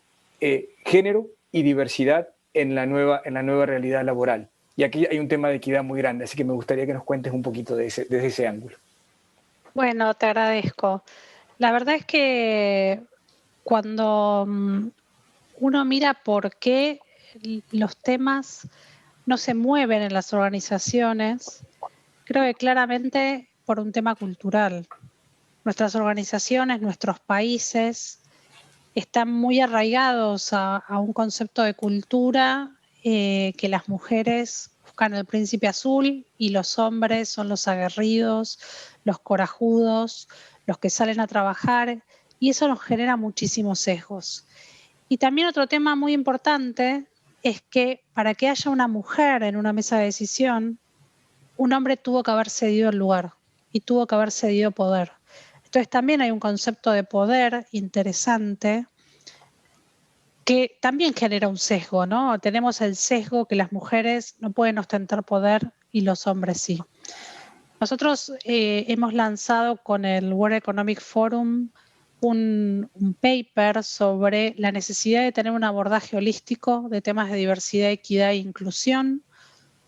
género y diversidad en la nueva realidad laboral. Y aquí hay un tema de equidad muy grande, así que me gustaría que nos cuentes un poquito desde ese ángulo. Bueno, te agradezco. La verdad es que cuando uno mira por qué los temas no se mueven en las organizaciones, creo que claramente por un tema cultural. Nuestras organizaciones, nuestros países están muy arraigados a un concepto de cultura que las mujeres buscan el príncipe azul y los hombres son los aguerridos, los corajudos, los que salen a trabajar, y eso nos genera muchísimos sesgos. Y también otro tema muy importante es que para que haya una mujer en una mesa de decisión, un hombre tuvo que haber cedido el lugar y tuvo que haber cedido poder. Entonces también hay un concepto de poder interesante que también genera un sesgo, ¿no? Tenemos el sesgo que las mujeres no pueden ostentar poder y los hombres sí. Nosotros hemos lanzado con el World Economic Forum un paper sobre la necesidad de tener un abordaje holístico de temas de diversidad, equidad e inclusión,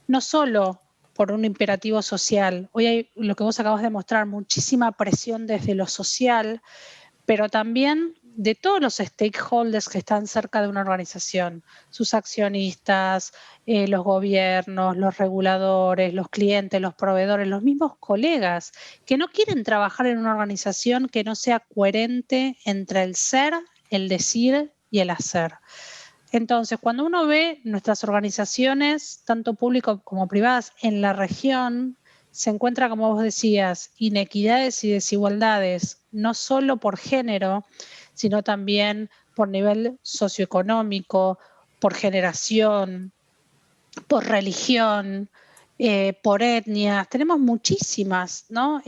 no solo por un imperativo social. Hoy hay, lo que vos acabas de mostrar, muchísima presión desde lo social, pero también de todos los stakeholders que están cerca de una organización, sus accionistas, los gobiernos, los reguladores, los clientes, los proveedores, los mismos colegas, que no quieren trabajar en una organización que no sea coherente entre el ser, el decir y el hacer. Entonces, cuando uno ve nuestras organizaciones, tanto públicas como privadas, en la región, se encuentra, como vos decías, inequidades y desigualdades, no solo por género, sino también por nivel socioeconómico, por generación, por religión, por etnia. Tenemos muchísimas, ¿no?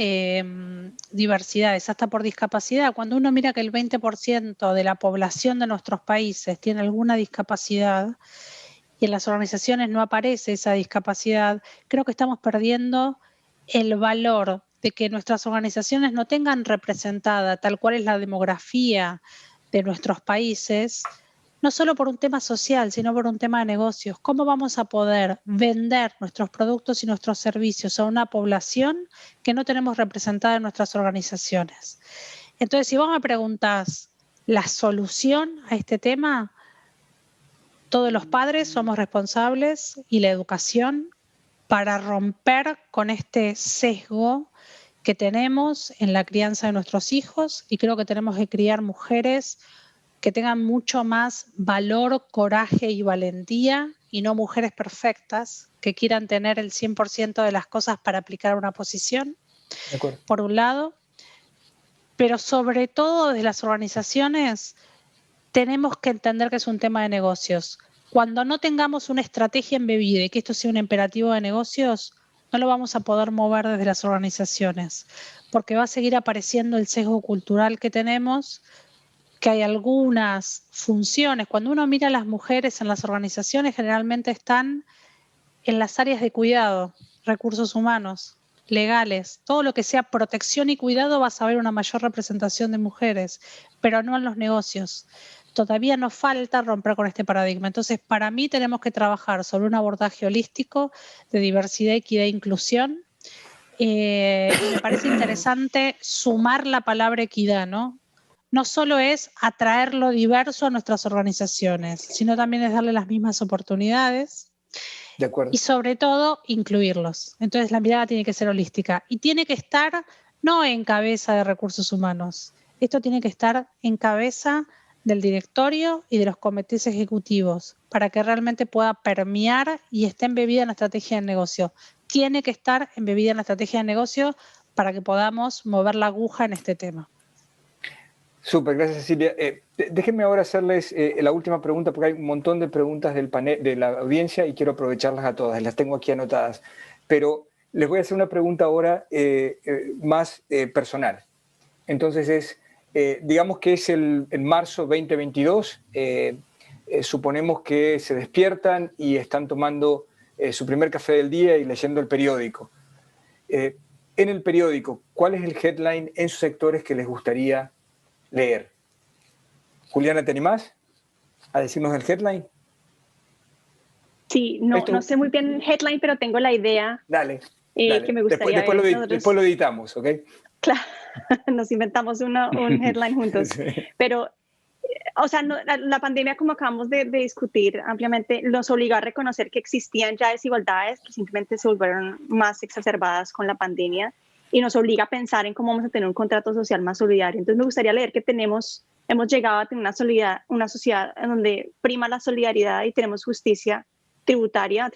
Diversidades, hasta por discapacidad. Cuando uno mira que el 20% de la población de nuestros países tiene alguna discapacidad y en las organizaciones no aparece esa discapacidad, creo que estamos perdiendo el valor de que nuestras organizaciones no tengan representada tal cual es la demografía de nuestros países, no solo por un tema social, sino por un tema de negocios. ¿Cómo vamos a poder vender nuestros productos y nuestros servicios a una población que no tenemos representada en nuestras organizaciones? Entonces, si vos me preguntás la solución a este tema, todos los padres somos responsables y la educación para romper con este sesgo que tenemos en la crianza de nuestros hijos, y creo que tenemos que criar mujeres que tengan mucho más valor, coraje y valentía, y no mujeres perfectas que quieran tener el 100% de las cosas para aplicar una posición, De acuerdo. por un lado. Pero sobre todo desde las organizaciones tenemos que entender que es un tema de negocios. Cuando no tengamos una estrategia embebida y que esto sea un imperativo de negocios, no lo vamos a poder mover desde las organizaciones, porque va a seguir apareciendo el sesgo cultural que tenemos, que hay algunas funciones. Cuando uno mira a las mujeres en las organizaciones, generalmente están en las áreas de cuidado, recursos humanos, legales, todo lo que sea protección y cuidado, vas a ver una mayor representación de mujeres, pero no en los negocios. Todavía nos falta romper con este paradigma. Entonces, para mí tenemos que trabajar sobre un abordaje holístico de diversidad, equidad e inclusión. Y me parece interesante sumar la palabra equidad, ¿no? No solo es atraer lo diverso a nuestras organizaciones, sino también es darle las mismas oportunidades. De acuerdo. Y sobre todo, incluirlos. Entonces la mirada tiene que ser holística y tiene que estar no en cabeza de recursos humanos. Esto tiene que estar en cabeza del directorio y de los comités ejecutivos para que realmente pueda permear y esté embebida en la estrategia de negocio. Tiene que estar embebida en la estrategia de negocio para que podamos mover la aguja en este tema. Súper, gracias Cecilia. Déjenme ahora hacerles la última pregunta porque hay un montón de preguntas del panel, de la audiencia y quiero aprovecharlas a todas, las tengo aquí anotadas. Pero les voy a hacer una pregunta ahora más personal. Entonces digamos que es el marzo 2022, suponemos que se despiertan y están tomando su primer café del día y leyendo el periódico. En el periódico, ¿cuál es el headline en sus sectores que les gustaría leer? Juliana, ¿te animás a decirnos el headline? Sí, no sé muy bien el headline, pero tengo la idea. Dale. Que me gustaría después lo editamos, ¿ok? Claro, nos inventamos un headline juntos. Sí. Pero, o sea, la pandemia, como acabamos de discutir ampliamente, nos obligó a reconocer que existían ya desigualdades que simplemente se volvieron más exacerbadas con la pandemia y nos obliga a pensar en cómo vamos a tener un contrato social más solidario. Entonces me gustaría leer que hemos llegado a tener una sociedad en donde prima la solidaridad y tenemos justicia tributaria,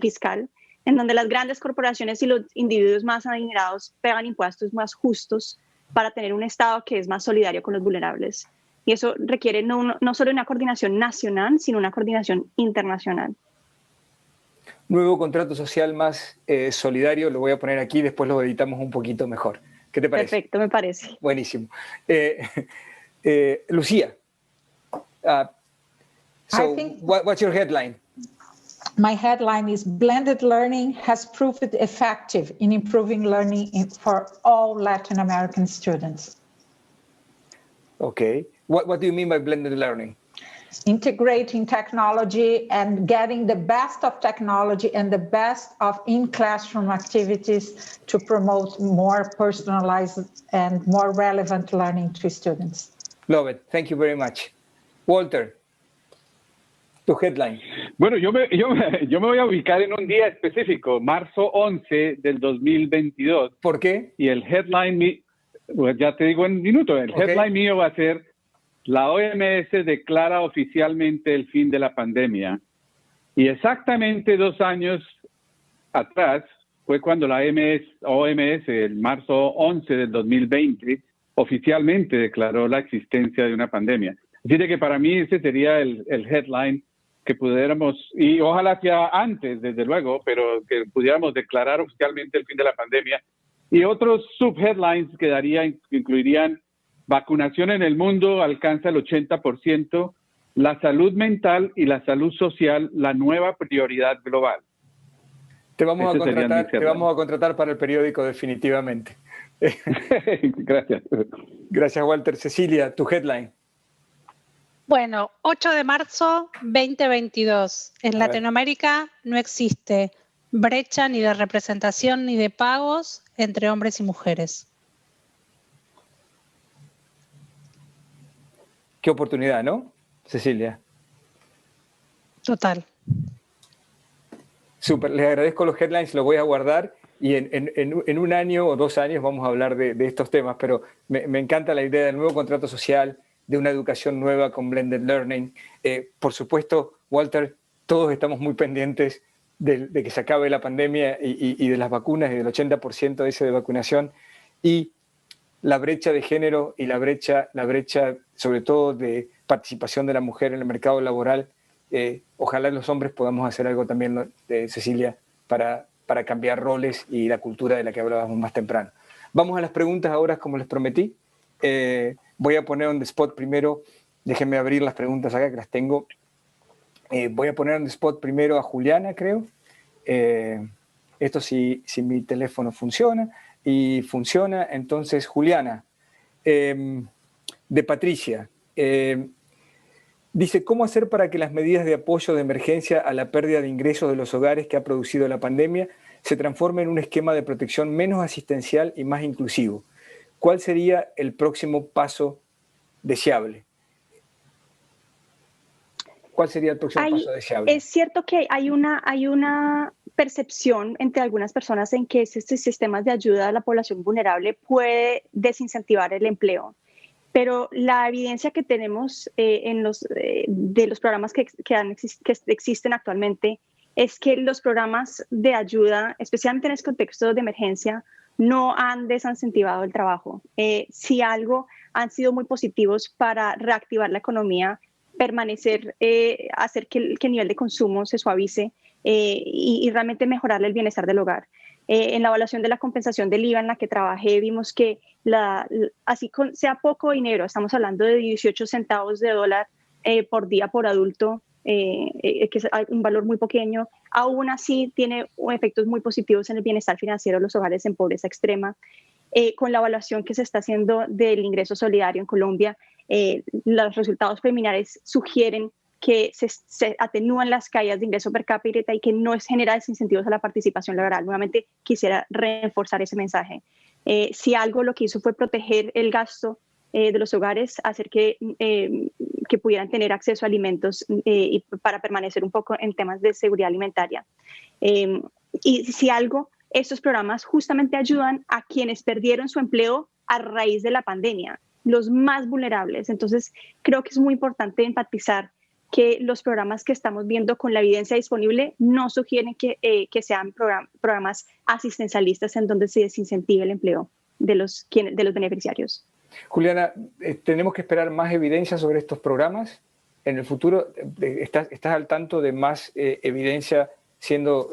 fiscal, en donde las grandes corporaciones y los individuos más adinerados pagan impuestos más justos para tener un Estado que es más solidario con los vulnerables. Y eso requiere no solo una coordinación nacional, sino una coordinación internacional. Nuevo contrato social más solidario, lo voy a poner aquí, después lo editamos un poquito mejor. ¿Qué te parece? Perfecto, me parece. Buenísimo. Lucía, what's your headline? My headline is Blended Learning has proved effective in improving learning for all Latin American students. Okay. What do you mean by blended learning? Integrating technology and getting the best of technology and the best of in-classroom activities to promote more personalized and more relevant learning to students. Love it. Thank you very much. Walter, tu headline. Bueno, yo me voy a ubicar en un día específico, marzo 11 del 2022. ¿Por qué? Y el headline, pues ya te digo en un minuto, el headline mío va a ser: la OMS declara oficialmente el fin de la pandemia. Y exactamente 2 años atrás fue cuando la OMS, el marzo 11 del 2020, oficialmente declaró la existencia de una pandemia. Así que para mí ese sería el headline que pudiéramos, y ojalá sea antes, desde luego, pero que pudiéramos declarar oficialmente el fin de la pandemia. Y otros subheadlines que incluirían: vacunación en el mundo alcanza el 80%, la salud mental y la salud social, la nueva prioridad global. Te vamos a contratar para el periódico definitivamente. Gracias. Gracias, Walter. Cecilia, tu headline. Bueno, 8 de marzo 2022. En Latinoamérica no existe brecha ni de representación ni de pagos entre hombres y mujeres. Qué oportunidad, ¿no, Cecilia? Total. Súper, les agradezco los headlines, los voy a guardar y en 1 año o 2 años vamos a hablar de estos temas, pero me encanta la idea del nuevo contrato social de una educación nueva con Blended Learning. Por supuesto, Walter, todos estamos muy pendientes de que se acabe la pandemia y de las vacunas y del 80% ese de vacunación, y la brecha de género y la brecha sobre todo de participación de la mujer en el mercado laboral. Ojalá los hombres podamos hacer algo también, Cecilia, para cambiar roles y la cultura de la que hablábamos más temprano. Vamos a las preguntas ahora, como les prometí. Voy a poner on the spot primero, déjenme abrir las preguntas acá que las tengo. Voy a poner on the spot primero a Juliana, creo. Esto si mi teléfono funciona. Y funciona, entonces, Juliana, de Patricia. Dice, ¿cómo hacer para que las medidas de apoyo de emergencia a la pérdida de ingresos de los hogares que ha producido la pandemia se transformen en un esquema de protección menos asistencial y más inclusivo? ¿Cuál sería el próximo paso deseable? ¿Cuál sería el próximo paso deseable? Es cierto que hay una percepción entre algunas personas en que estos sistemas de ayuda a la población vulnerable puede desincentivar el empleo. Pero la evidencia que tenemos de los programas que existen actualmente es que los programas de ayuda, especialmente en este contexto de emergencia, no han desincentivado el trabajo. Si algo, han sido muy positivos para reactivar la economía, permanecer, hacer que el nivel de consumo se suavice y realmente mejorar el bienestar del hogar. En la evaluación de la compensación del IVA en la que trabajé, vimos que así sea poco dinero, estamos hablando de 18 centavos de dólar por día por adulto, que es un valor muy pequeño, aún así tiene efectos muy positivos en el bienestar financiero de los hogares en pobreza extrema. Con la evaluación que se está haciendo del ingreso solidario en Colombia, los resultados preliminares sugieren que se atenúan las caídas de ingreso per cápita y que no genera desincentivos a la participación laboral. Nuevamente quisiera reforzar ese mensaje. Si algo lo que hizo fue proteger el gasto de los hogares, hacer que pudieran tener acceso a alimentos y para permanecer un poco en temas de seguridad alimentaria. Y si algo, estos programas justamente ayudan a quienes perdieron su empleo a raíz de la pandemia, los más vulnerables. Entonces, creo que es muy importante enfatizar que los programas que estamos viendo con la evidencia disponible no sugieren que sean programas asistencialistas en donde se desincentive el empleo de los beneficiarios. Juliana, ¿tenemos que esperar más evidencia sobre estos programas en el futuro? ¿Estás al tanto de más evidencia siendo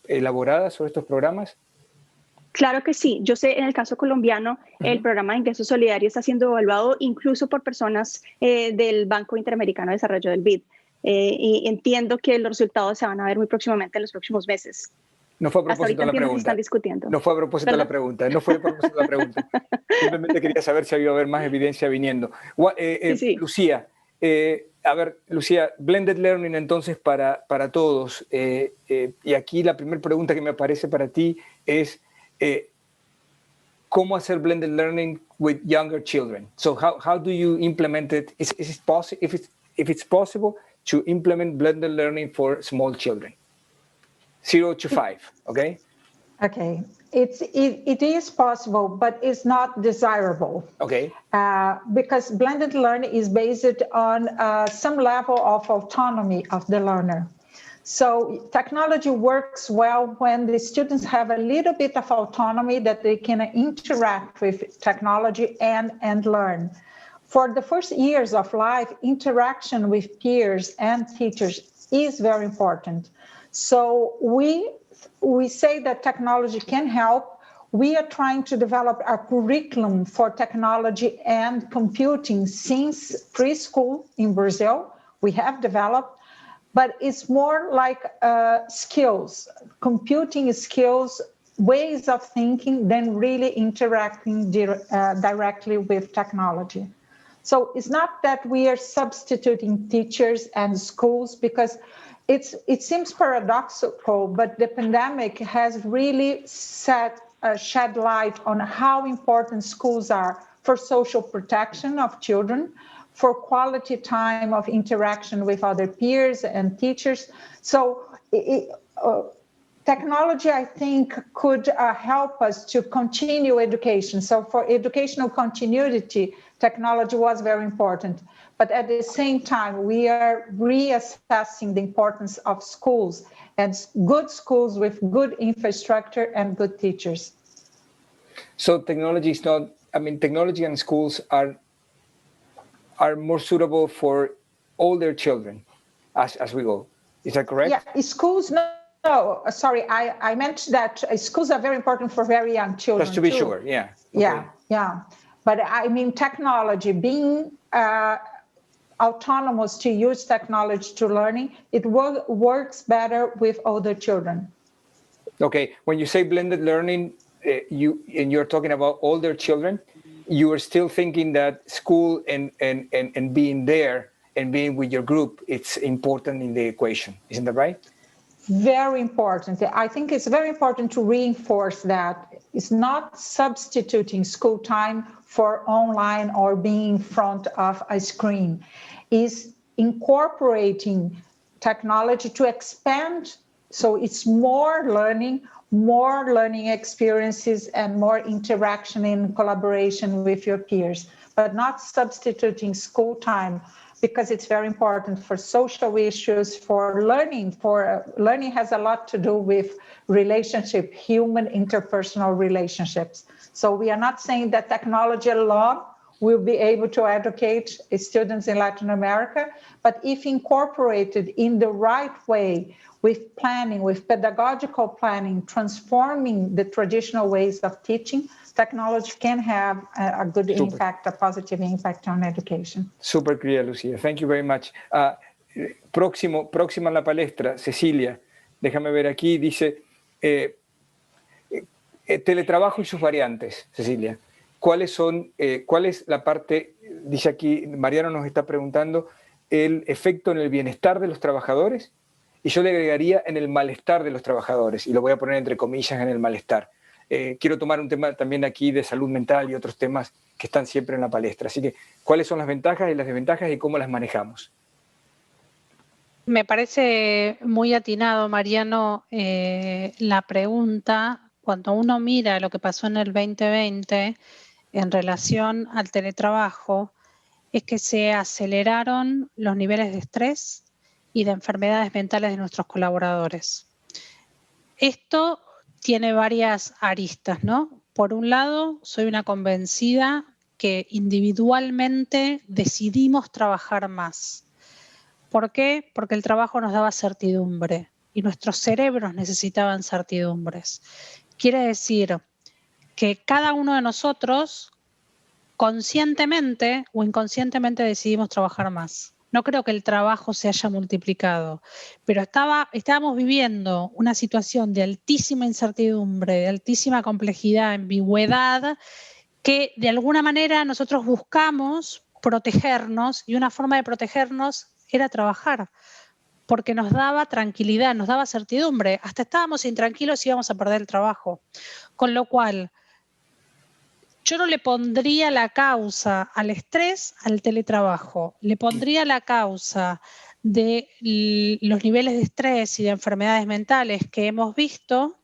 elaborada sobre estos programas? Claro que sí. Yo sé, en el caso colombiano, el programa de ingreso solidario está siendo evaluado incluso por personas del Banco Interamericano de Desarrollo del BID. Y entiendo que los resultados se van a ver muy próximamente en los próximos meses. No fue a propósito de la pregunta. Están discutiendo. No fue a propósito de la pregunta. No fue a propósito de la pregunta. Simplemente quería saber si había haber más evidencia viniendo. Sí. Lucía, a ver, Lucía, Blended Learning entonces para todos. Y aquí la primera pregunta que me aparece para ti es ¿cómo hacer blended learning with younger children? So how do you implement it? Is it possible, if it's possible to implement blended learning for small children, 0 to 5, okay? Okay, it is possible, but it's not desirable. Okay. Because blended learning is based on some level of autonomy of the learner. So technology works well when the students have a little bit of autonomy that they can interact with technology and learn. For the first years of life, interaction with peers and teachers is very important. So we say that technology can help. We are trying to develop a curriculum for technology and computing since preschool in Brazil. We have developed. But it's more like skills, computing skills, ways of thinking than really interacting directly with technology. So it's not that we are substituting teachers and schools, because it seems paradoxical, but the pandemic has really shed light on how important schools are for social protection of children, for quality time of interaction with other peers and teachers. So technology, I think, could help us to continue education. So for educational continuity, technology was very important. But at the same time, we are reassessing the importance of schools and good schools with good infrastructure and good teachers. So technology is not, I mean, technology and schools are more suitable for older children as we go. Is that correct? Yeah, schools, sorry, I meant that schools are very important for very young children. Just to be too. sure, yeah. Okay. Yeah. But I mean, technology, being autonomous to use technology to learning, it works better with older children. Okay, when you say blended learning, you're talking about older children, you are still thinking that school and being there and being with your group, it's important in the equation. Isn't that right? Very important. I think it's very important to reinforce that it's not substituting school time for online or being in front of a screen. It's incorporating technology to expand, so it's more learning experiences and more interaction and collaboration with your peers, but not substituting school time, because it's very important for social issues, for learning. Learning has a lot to do with relationship, human interpersonal relationships. So we are not saying that technology alone will be able to educate students in Latin America, but if incorporated in the right way, with planning, with pedagogical planning, transforming the traditional ways of teaching, technology can have a good impact, a positive impact on education. Super clear, Lucía. Thank you very much. Próxima en la palestra, Cecilia. Déjame ver aquí, dice, teletrabajo y sus variantes, Cecilia. ¿Cuál es la parte, dice aquí, Mariano nos está preguntando, el efecto en el bienestar de los trabajadores? Y yo le agregaría en el malestar de los trabajadores, y lo voy a poner entre comillas en el malestar. Quiero tomar un tema también aquí de salud mental y otros temas que están siempre en la palestra. Así que, ¿cuáles son las ventajas y las desventajas y cómo las manejamos? Me parece muy atinado, Mariano, la pregunta. Cuando uno mira lo que pasó en el 2020 en relación al teletrabajo, es que se aceleraron los niveles de estrés y de enfermedades mentales de nuestros colaboradores. Esto tiene varias aristas, ¿no? Por un lado, soy una convencida que individualmente decidimos trabajar más. ¿Por qué? Porque el trabajo nos daba certidumbre y nuestros cerebros necesitaban certidumbres. Quiere decir que cada uno de nosotros conscientemente o inconscientemente decidimos trabajar más. No creo que el trabajo se haya multiplicado, pero estábamos viviendo una situación de altísima incertidumbre, de altísima complejidad, ambigüedad, que de alguna manera nosotros buscamos protegernos, y una forma de protegernos era trabajar, porque nos daba tranquilidad, nos daba certidumbre. Hasta estábamos intranquilos y íbamos a perder el trabajo. Con lo cual, yo no le pondría la causa al estrés al teletrabajo, le pondría la causa de los niveles de estrés y de enfermedades mentales que hemos visto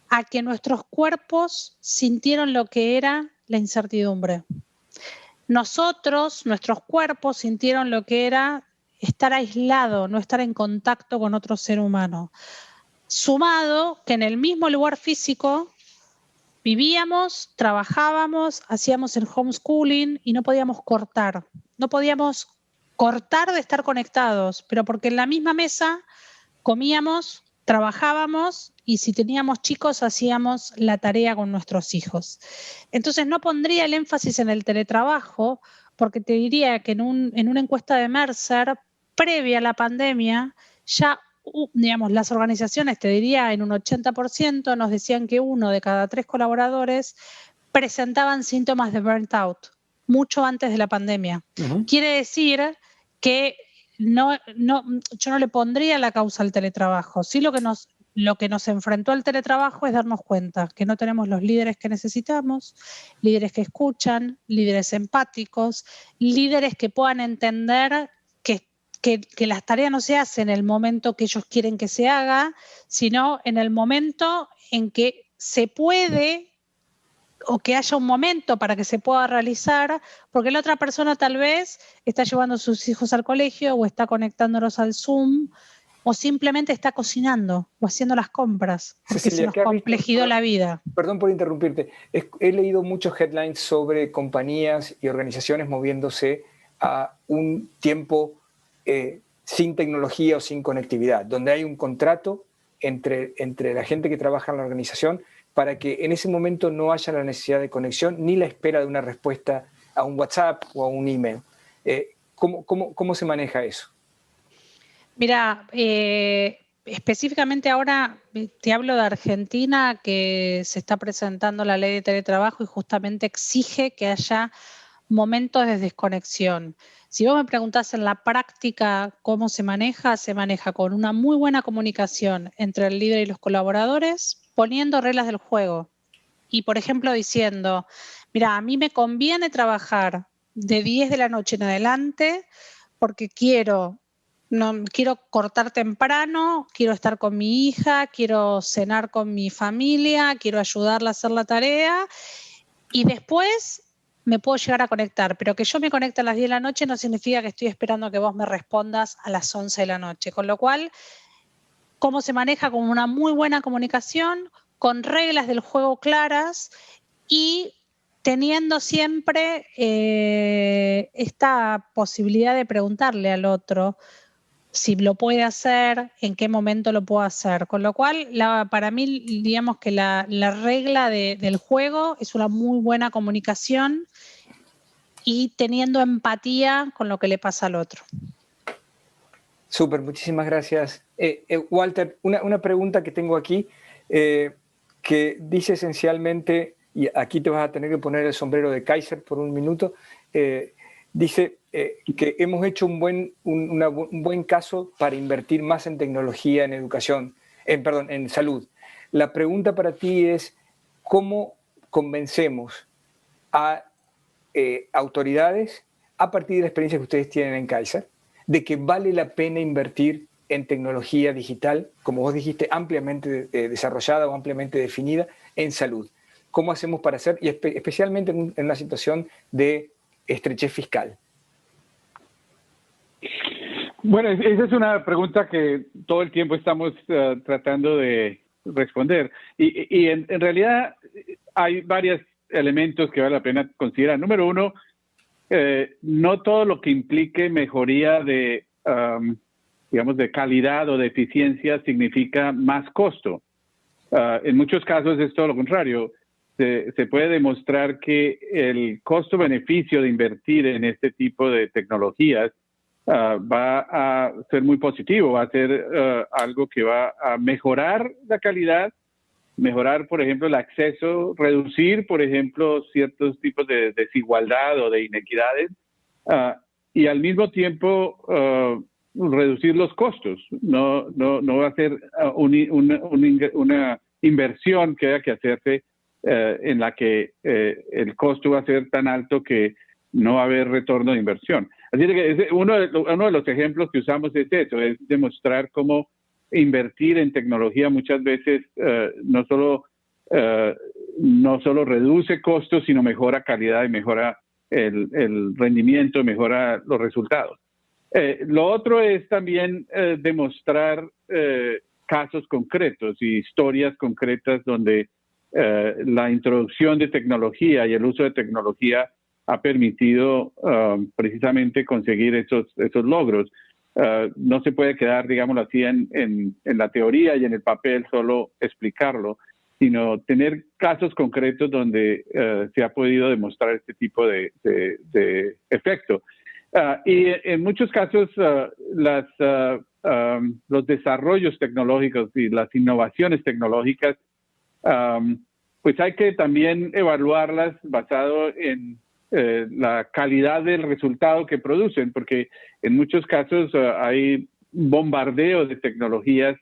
a que nuestros cuerpos sintieron lo que era la incertidumbre. Nuestros cuerpos sintieron lo que era estar aislado, no estar en contacto con otro ser humano. Sumado que en el mismo lugar físico vivíamos, trabajábamos, hacíamos el homeschooling y no podíamos cortar. No podíamos cortar de estar conectados, pero porque en la misma mesa comíamos, trabajábamos y si teníamos chicos hacíamos la tarea con nuestros hijos. Entonces no pondría el énfasis en el teletrabajo, porque te diría que en una encuesta de Mercer, previa a la pandemia, ya digamos, las organizaciones, te diría en un 80%, nos decían que 1 de cada 3 colaboradores presentaban síntomas de burnt out, mucho antes de la pandemia. Quiere decir que yo no le pondría la causa al teletrabajo. Sí, lo que nos enfrentó al teletrabajo es darnos cuenta que no tenemos los líderes que necesitamos, líderes que escuchan, líderes empáticos, líderes que puedan entender que las tareas no se hacen en el momento que ellos quieren que se haga, sino en el momento en que se puede o que haya un momento para que se pueda realizar, porque la otra persona tal vez está llevando a sus hijos al colegio o está conectándolos al Zoom o simplemente está cocinando o haciendo las compras, porque Cecilia, se nos ¿qué has complejizó la vida. Perdón por interrumpirte. He leído muchos headlines sobre compañías y organizaciones moviéndose a un tiempo sin tecnología o sin conectividad, donde hay un contrato entre la gente que trabaja en la organización para que en ese momento no haya la necesidad de conexión ni la espera de una respuesta a un WhatsApp o a un email. ¿Cómo se maneja eso? Mira, específicamente ahora te hablo de Argentina, que se está presentando la ley de teletrabajo y justamente exige que haya momentos de desconexión. Si vos me preguntás en la práctica cómo se maneja con una muy buena comunicación entre el líder y los colaboradores, poniendo reglas del juego. Y, por ejemplo, diciendo, mira, a mí me conviene trabajar de 10 de la noche en adelante porque quiero cortar temprano, quiero estar con mi hija, quiero cenar con mi familia, quiero ayudarla a hacer la tarea y después me puedo llegar a conectar, pero que yo me conecte a las 10 de la noche no significa que estoy esperando a que vos me respondas a las 11 de la noche. Con lo cual, ¿cómo se maneja? Con una muy buena comunicación, con reglas del juego claras y teniendo siempre esta posibilidad de preguntarle al otro si lo puede hacer, en qué momento lo puedo hacer. Con lo cual, para mí, digamos que la regla del juego es una muy buena comunicación y teniendo empatía con lo que le pasa al otro. Súper, muchísimas gracias. Walter, una pregunta que tengo aquí, que dice esencialmente, y aquí te vas a tener que poner el sombrero de Kaiser por un minuto, dice que hemos hecho un buen caso para invertir más en tecnología, en educación, en salud. La pregunta para ti es, ¿cómo convencemos a autoridades, a partir de la experiencia que ustedes tienen en Kaiser, de que vale la pena invertir en tecnología digital, como vos dijiste, ampliamente desarrollada o ampliamente definida, en salud? ¿Cómo hacemos para hacer, y especialmente en una situación de estrechez fiscal? Bueno, esa es una pregunta que todo el tiempo estamos tratando de responder. Y en realidad hay varios elementos que vale la pena considerar. Número uno, no todo lo que implique mejoría de, digamos, de calidad o de eficiencia significa más costo. En muchos casos es todo lo contrario. Se puede demostrar que el costo-beneficio de invertir en este tipo de tecnologías va a ser muy positivo, va a ser algo que va a mejorar la calidad, mejorar, por ejemplo, el acceso, reducir, por ejemplo, ciertos tipos de desigualdad o de inequidades y al mismo tiempo reducir los costos. No va a ser una inversión que haya que hacerse en la que el costo va a ser tan alto que no va a haber retorno de inversión. Así que uno de los ejemplos que usamos es eso, es demostrar cómo invertir en tecnología muchas veces no solo reduce costos, sino mejora calidad y mejora el rendimiento, mejora los resultados. Lo otro es también demostrar casos concretos y historias concretas donde la introducción de tecnología y el uso de tecnología ha permitido precisamente conseguir esos logros. No se puede quedar, digámoslo así, en la teoría y en el papel solo explicarlo, sino tener casos concretos donde se ha podido demostrar este tipo de efecto. Y en muchos casos los desarrollos tecnológicos y las innovaciones tecnológicas, pues hay que también evaluarlas basado en la calidad del resultado que producen, porque en muchos casos hay bombardeo de tecnologías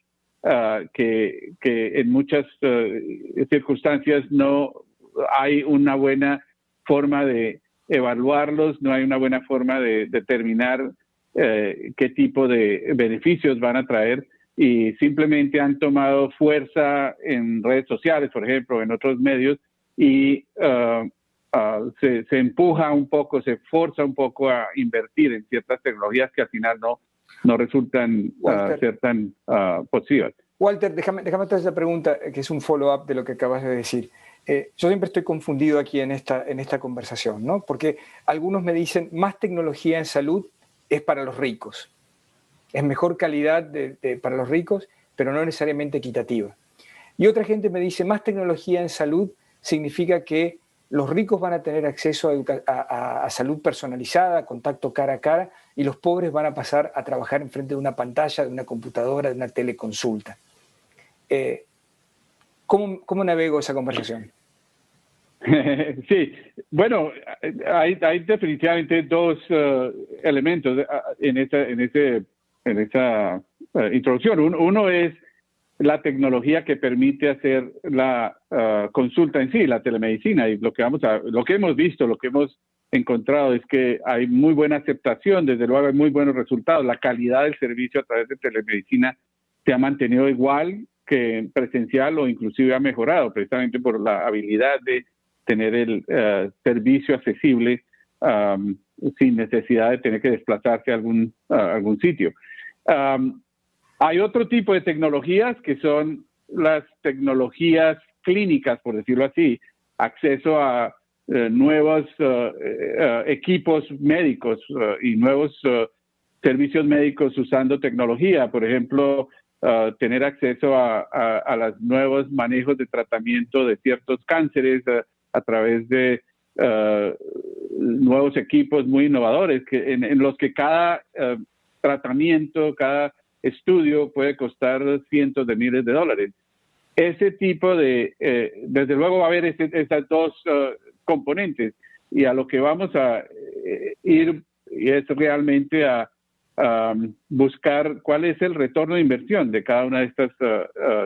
que en muchas circunstancias no hay una buena forma de evaluarlos, no hay una buena forma de determinar qué tipo de beneficios van a traer, y simplemente han tomado fuerza en redes sociales, por ejemplo, en otros medios, y se empuja un poco, se forza un poco a invertir en ciertas tecnologías que al final no resultan ser tan positivas. Walter, déjame hacer esa pregunta, que es un follow-up de lo que acabas de decir. Yo siempre estoy confundido aquí en esta conversación, ¿no? Porque algunos me dicen, más tecnología en salud es para los ricos. Es mejor calidad para los ricos, pero no necesariamente equitativa. Y otra gente me dice, más tecnología en salud significa que los ricos van a tener acceso a salud personalizada, a contacto cara a cara, y los pobres van a pasar a trabajar enfrente de una pantalla, de una computadora, de una teleconsulta. ¿Cómo navego esa conversación? Sí, bueno, hay definitivamente dos elementos en esa introducción. Uno es la tecnología que permite hacer la consulta en sí, la telemedicina, y lo que hemos visto, lo que hemos encontrado es que hay muy buena aceptación, desde luego hay muy buenos resultados. La calidad del servicio a través de telemedicina se ha mantenido igual que en presencial o inclusive ha mejorado, precisamente por la habilidad de tener el servicio accesible sin necesidad de tener que desplazarse a algún sitio. Hay otro tipo de tecnologías que son las tecnologías clínicas, por decirlo así, acceso a nuevos equipos médicos y nuevos servicios médicos usando tecnología. Por ejemplo, tener acceso a los nuevos manejos de tratamiento de ciertos cánceres a través de nuevos equipos muy innovadores en los que cada tratamiento, cada estudio puede costar cientos de miles de dólares. Ese tipo desde luego va a haber esas dos componentes, y a lo que vamos a ir es realmente a buscar cuál es el retorno de inversión de cada una de estas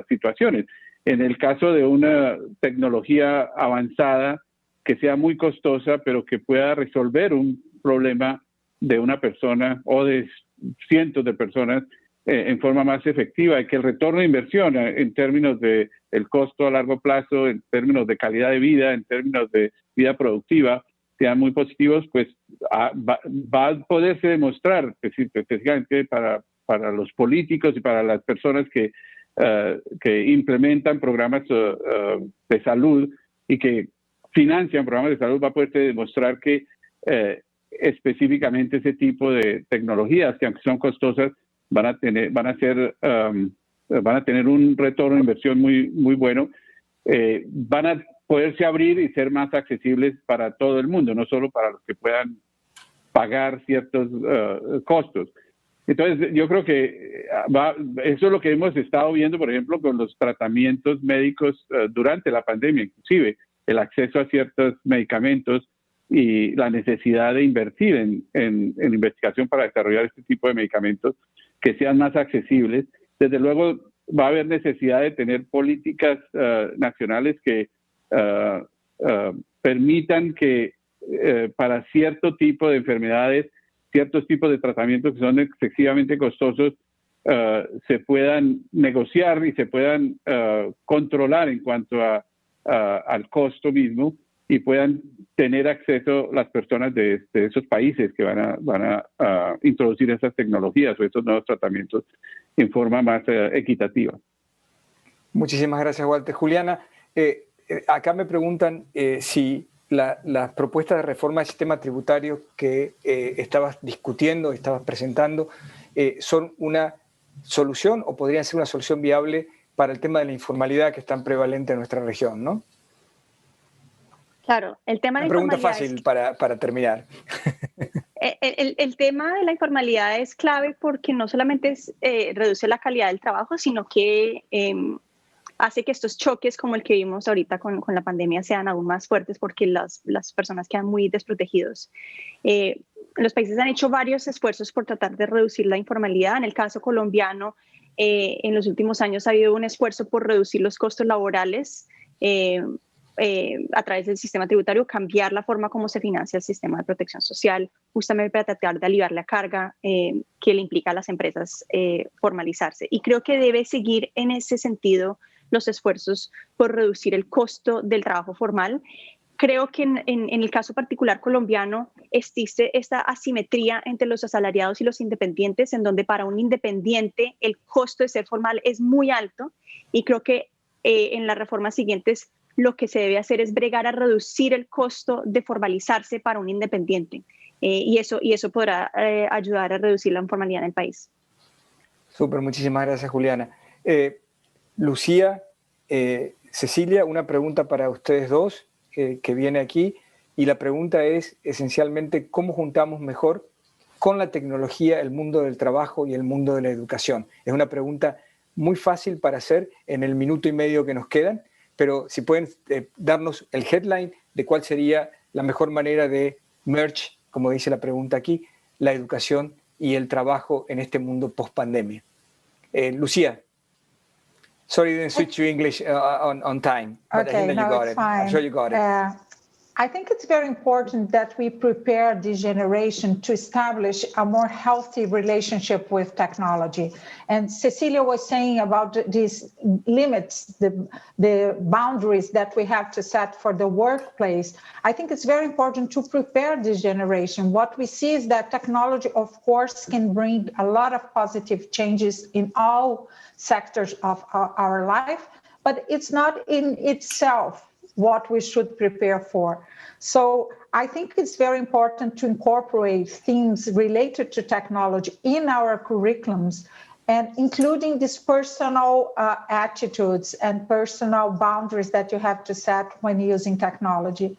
situaciones. En el caso de una tecnología avanzada que sea muy costosa, pero que pueda resolver un problema de una persona o de cientos de personas en forma más efectiva, y que el retorno de inversión en términos de el costo a largo plazo, en términos de calidad de vida, en términos de vida productiva, sean muy positivos, pues va a poderse demostrar específicamente para los políticos y para las personas que implementan programas de salud y que financian programas de salud. Va a poderse demostrar que específicamente ese tipo de tecnologías, que aunque son costosas, van a tener un retorno de inversión muy, muy bueno. Van a poderse abrir y ser más accesibles para todo el mundo, no solo para los que puedan pagar ciertos costos. Entonces, yo creo que eso es lo que hemos estado viendo, por ejemplo, con los tratamientos médicos durante la pandemia, inclusive el acceso a ciertos medicamentos y la necesidad de invertir en investigación para desarrollar este tipo de medicamentos que sean más accesibles. Desde luego va a haber necesidad de tener políticas nacionales que permitan que para cierto tipo de enfermedades, ciertos tipos de tratamientos que son excesivamente costosos, se puedan negociar y se puedan controlar en cuanto al costo mismo, y puedan tener acceso las personas de esos países que van a introducir esas tecnologías o estos nuevos tratamientos en forma más equitativa. Muchísimas gracias, Walter. Juliana, acá me preguntan si las propuestas de reforma del sistema tributario que estabas discutiendo, estabas presentando, son una solución o podrían ser una solución viable para el tema de la informalidad que es tan prevalente en nuestra región, ¿no? Claro, el tema de la informalidad. Una pregunta fácil para terminar. El tema de la informalidad es clave porque no solamente reduce la calidad del trabajo, sino que hace que estos choques como el que vimos ahorita con la pandemia sean aún más fuertes, porque las personas quedan muy desprotegidos. Los países han hecho varios esfuerzos por tratar de reducir la informalidad. En el caso colombiano, en los últimos años ha habido un esfuerzo por reducir los costos laborales a través del sistema tributario, cambiar la forma como se financia el sistema de protección social, justamente para tratar de aliviar la carga que le implica a las empresas formalizarse. Y creo que debe seguir en ese sentido los esfuerzos por reducir el costo del trabajo formal. Creo que en el caso particular colombiano existe esta asimetría entre los asalariados y los independientes, en donde para un independiente el costo de ser formal es muy alto, y creo que en las reformas siguientes lo que se debe hacer es bregar a reducir el costo de formalizarse para un independiente, y eso podrá ayudar a reducir la informalidad en el país. Súper, muchísimas gracias, Juliana. Lucía, Cecilia, una pregunta para ustedes dos que viene aquí, y la pregunta es esencialmente cómo juntamos mejor con la tecnología el mundo del trabajo y el mundo de la educación. Es una pregunta muy fácil para hacer en el minuto y medio que nos quedan, pero si pueden darnos el headline de cuál sería la mejor manera de merge, como dice la pregunta aquí, la educación y el trabajo en este mundo post-pandemia. Lucía. Sorry, I didn't switch to English on time, but I think that you got it. I'm sure you got it. I think it's very important that we prepare this generation to establish a more healthy relationship with technology. And Cecilia was saying about these limits, the boundaries that we have to set for the workplace. I think it's very important to prepare this generation. What we see is that technology, of course, can bring a lot of positive changes in all sectors of our life, but it's not in itself what we should prepare for. So I think it's very important to incorporate themes related to technology in our curriculums, and including these personal attitudes and personal boundaries that you have to set when using technology.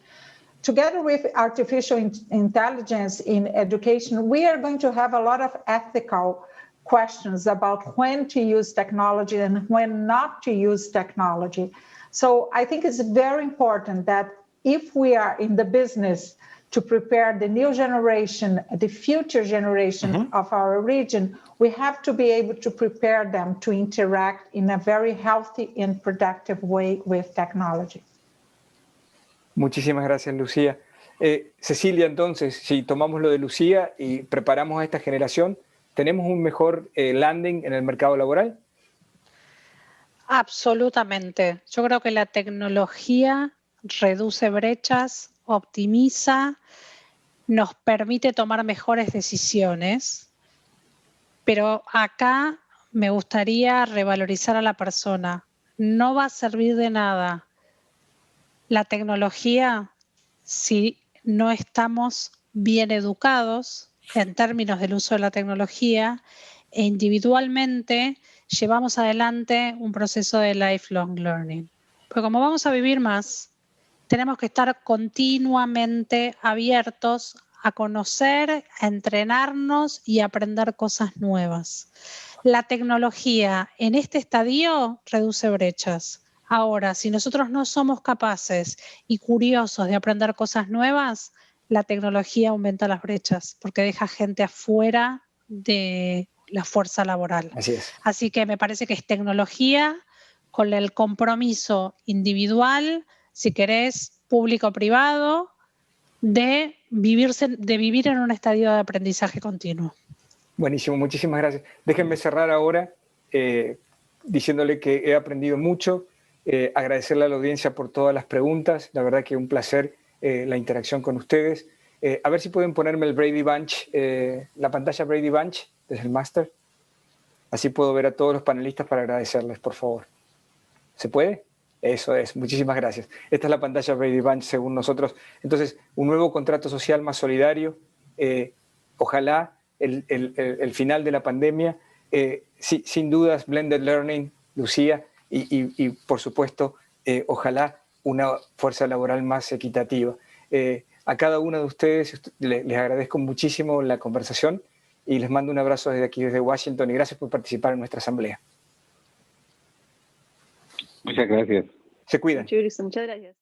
Together with artificial intelligence in education, we are going to have a lot of ethical questions about when to use technology and when not to use technology. So I think it's very important that if we are in the business to prepare the new generation, the future generation of our region, we have to be able to prepare them to interact in a very healthy and productive way with technology. Muchísimas gracias, Lucía. Cecilia, entonces, si tomamos lo de Lucía y preparamos a esta generación, ¿tenemos un mejor landing en el mercado laboral? Absolutamente. Yo creo que la tecnología reduce brechas, optimiza, nos permite tomar mejores decisiones, pero acá me gustaría revalorizar a la persona. No va a servir de nada la tecnología si no estamos bien educados en términos del uso de la tecnología e individualmente llevamos adelante un proceso de lifelong learning. Porque como vamos a vivir más, tenemos que estar continuamente abiertos a conocer, a entrenarnos y a aprender cosas nuevas. La tecnología en este estadio reduce brechas. Ahora, si nosotros no somos capaces y curiosos de aprender cosas nuevas, la tecnología aumenta las brechas porque deja gente afuera de la fuerza laboral. Así es. Así que me parece que es tecnología con el compromiso individual, si querés, público-privado, de vivir en un estadio de aprendizaje continuo. Buenísimo, muchísimas gracias. Déjenme cerrar ahora diciéndole que he aprendido mucho, agradecerle a la audiencia por todas las preguntas, la verdad que un placer la interacción con ustedes. A ver si pueden ponerme el Brady Bunch, la pantalla Brady Bunch desde el máster. Así puedo ver a todos los panelistas para agradecerles, por favor. ¿Se puede? Eso es, muchísimas gracias. Esta es la pantalla Brady Bunch según nosotros. Entonces, un nuevo contrato social más solidario, ojalá el final de la pandemia, sin dudas Blended Learning, Lucía, y por supuesto, ojalá una fuerza laboral más equitativa. A cada uno de ustedes les agradezco muchísimo la conversación y les mando un abrazo desde aquí, desde Washington, y gracias por participar en nuestra asamblea. Muchas gracias. Se cuidan. Muchas gracias.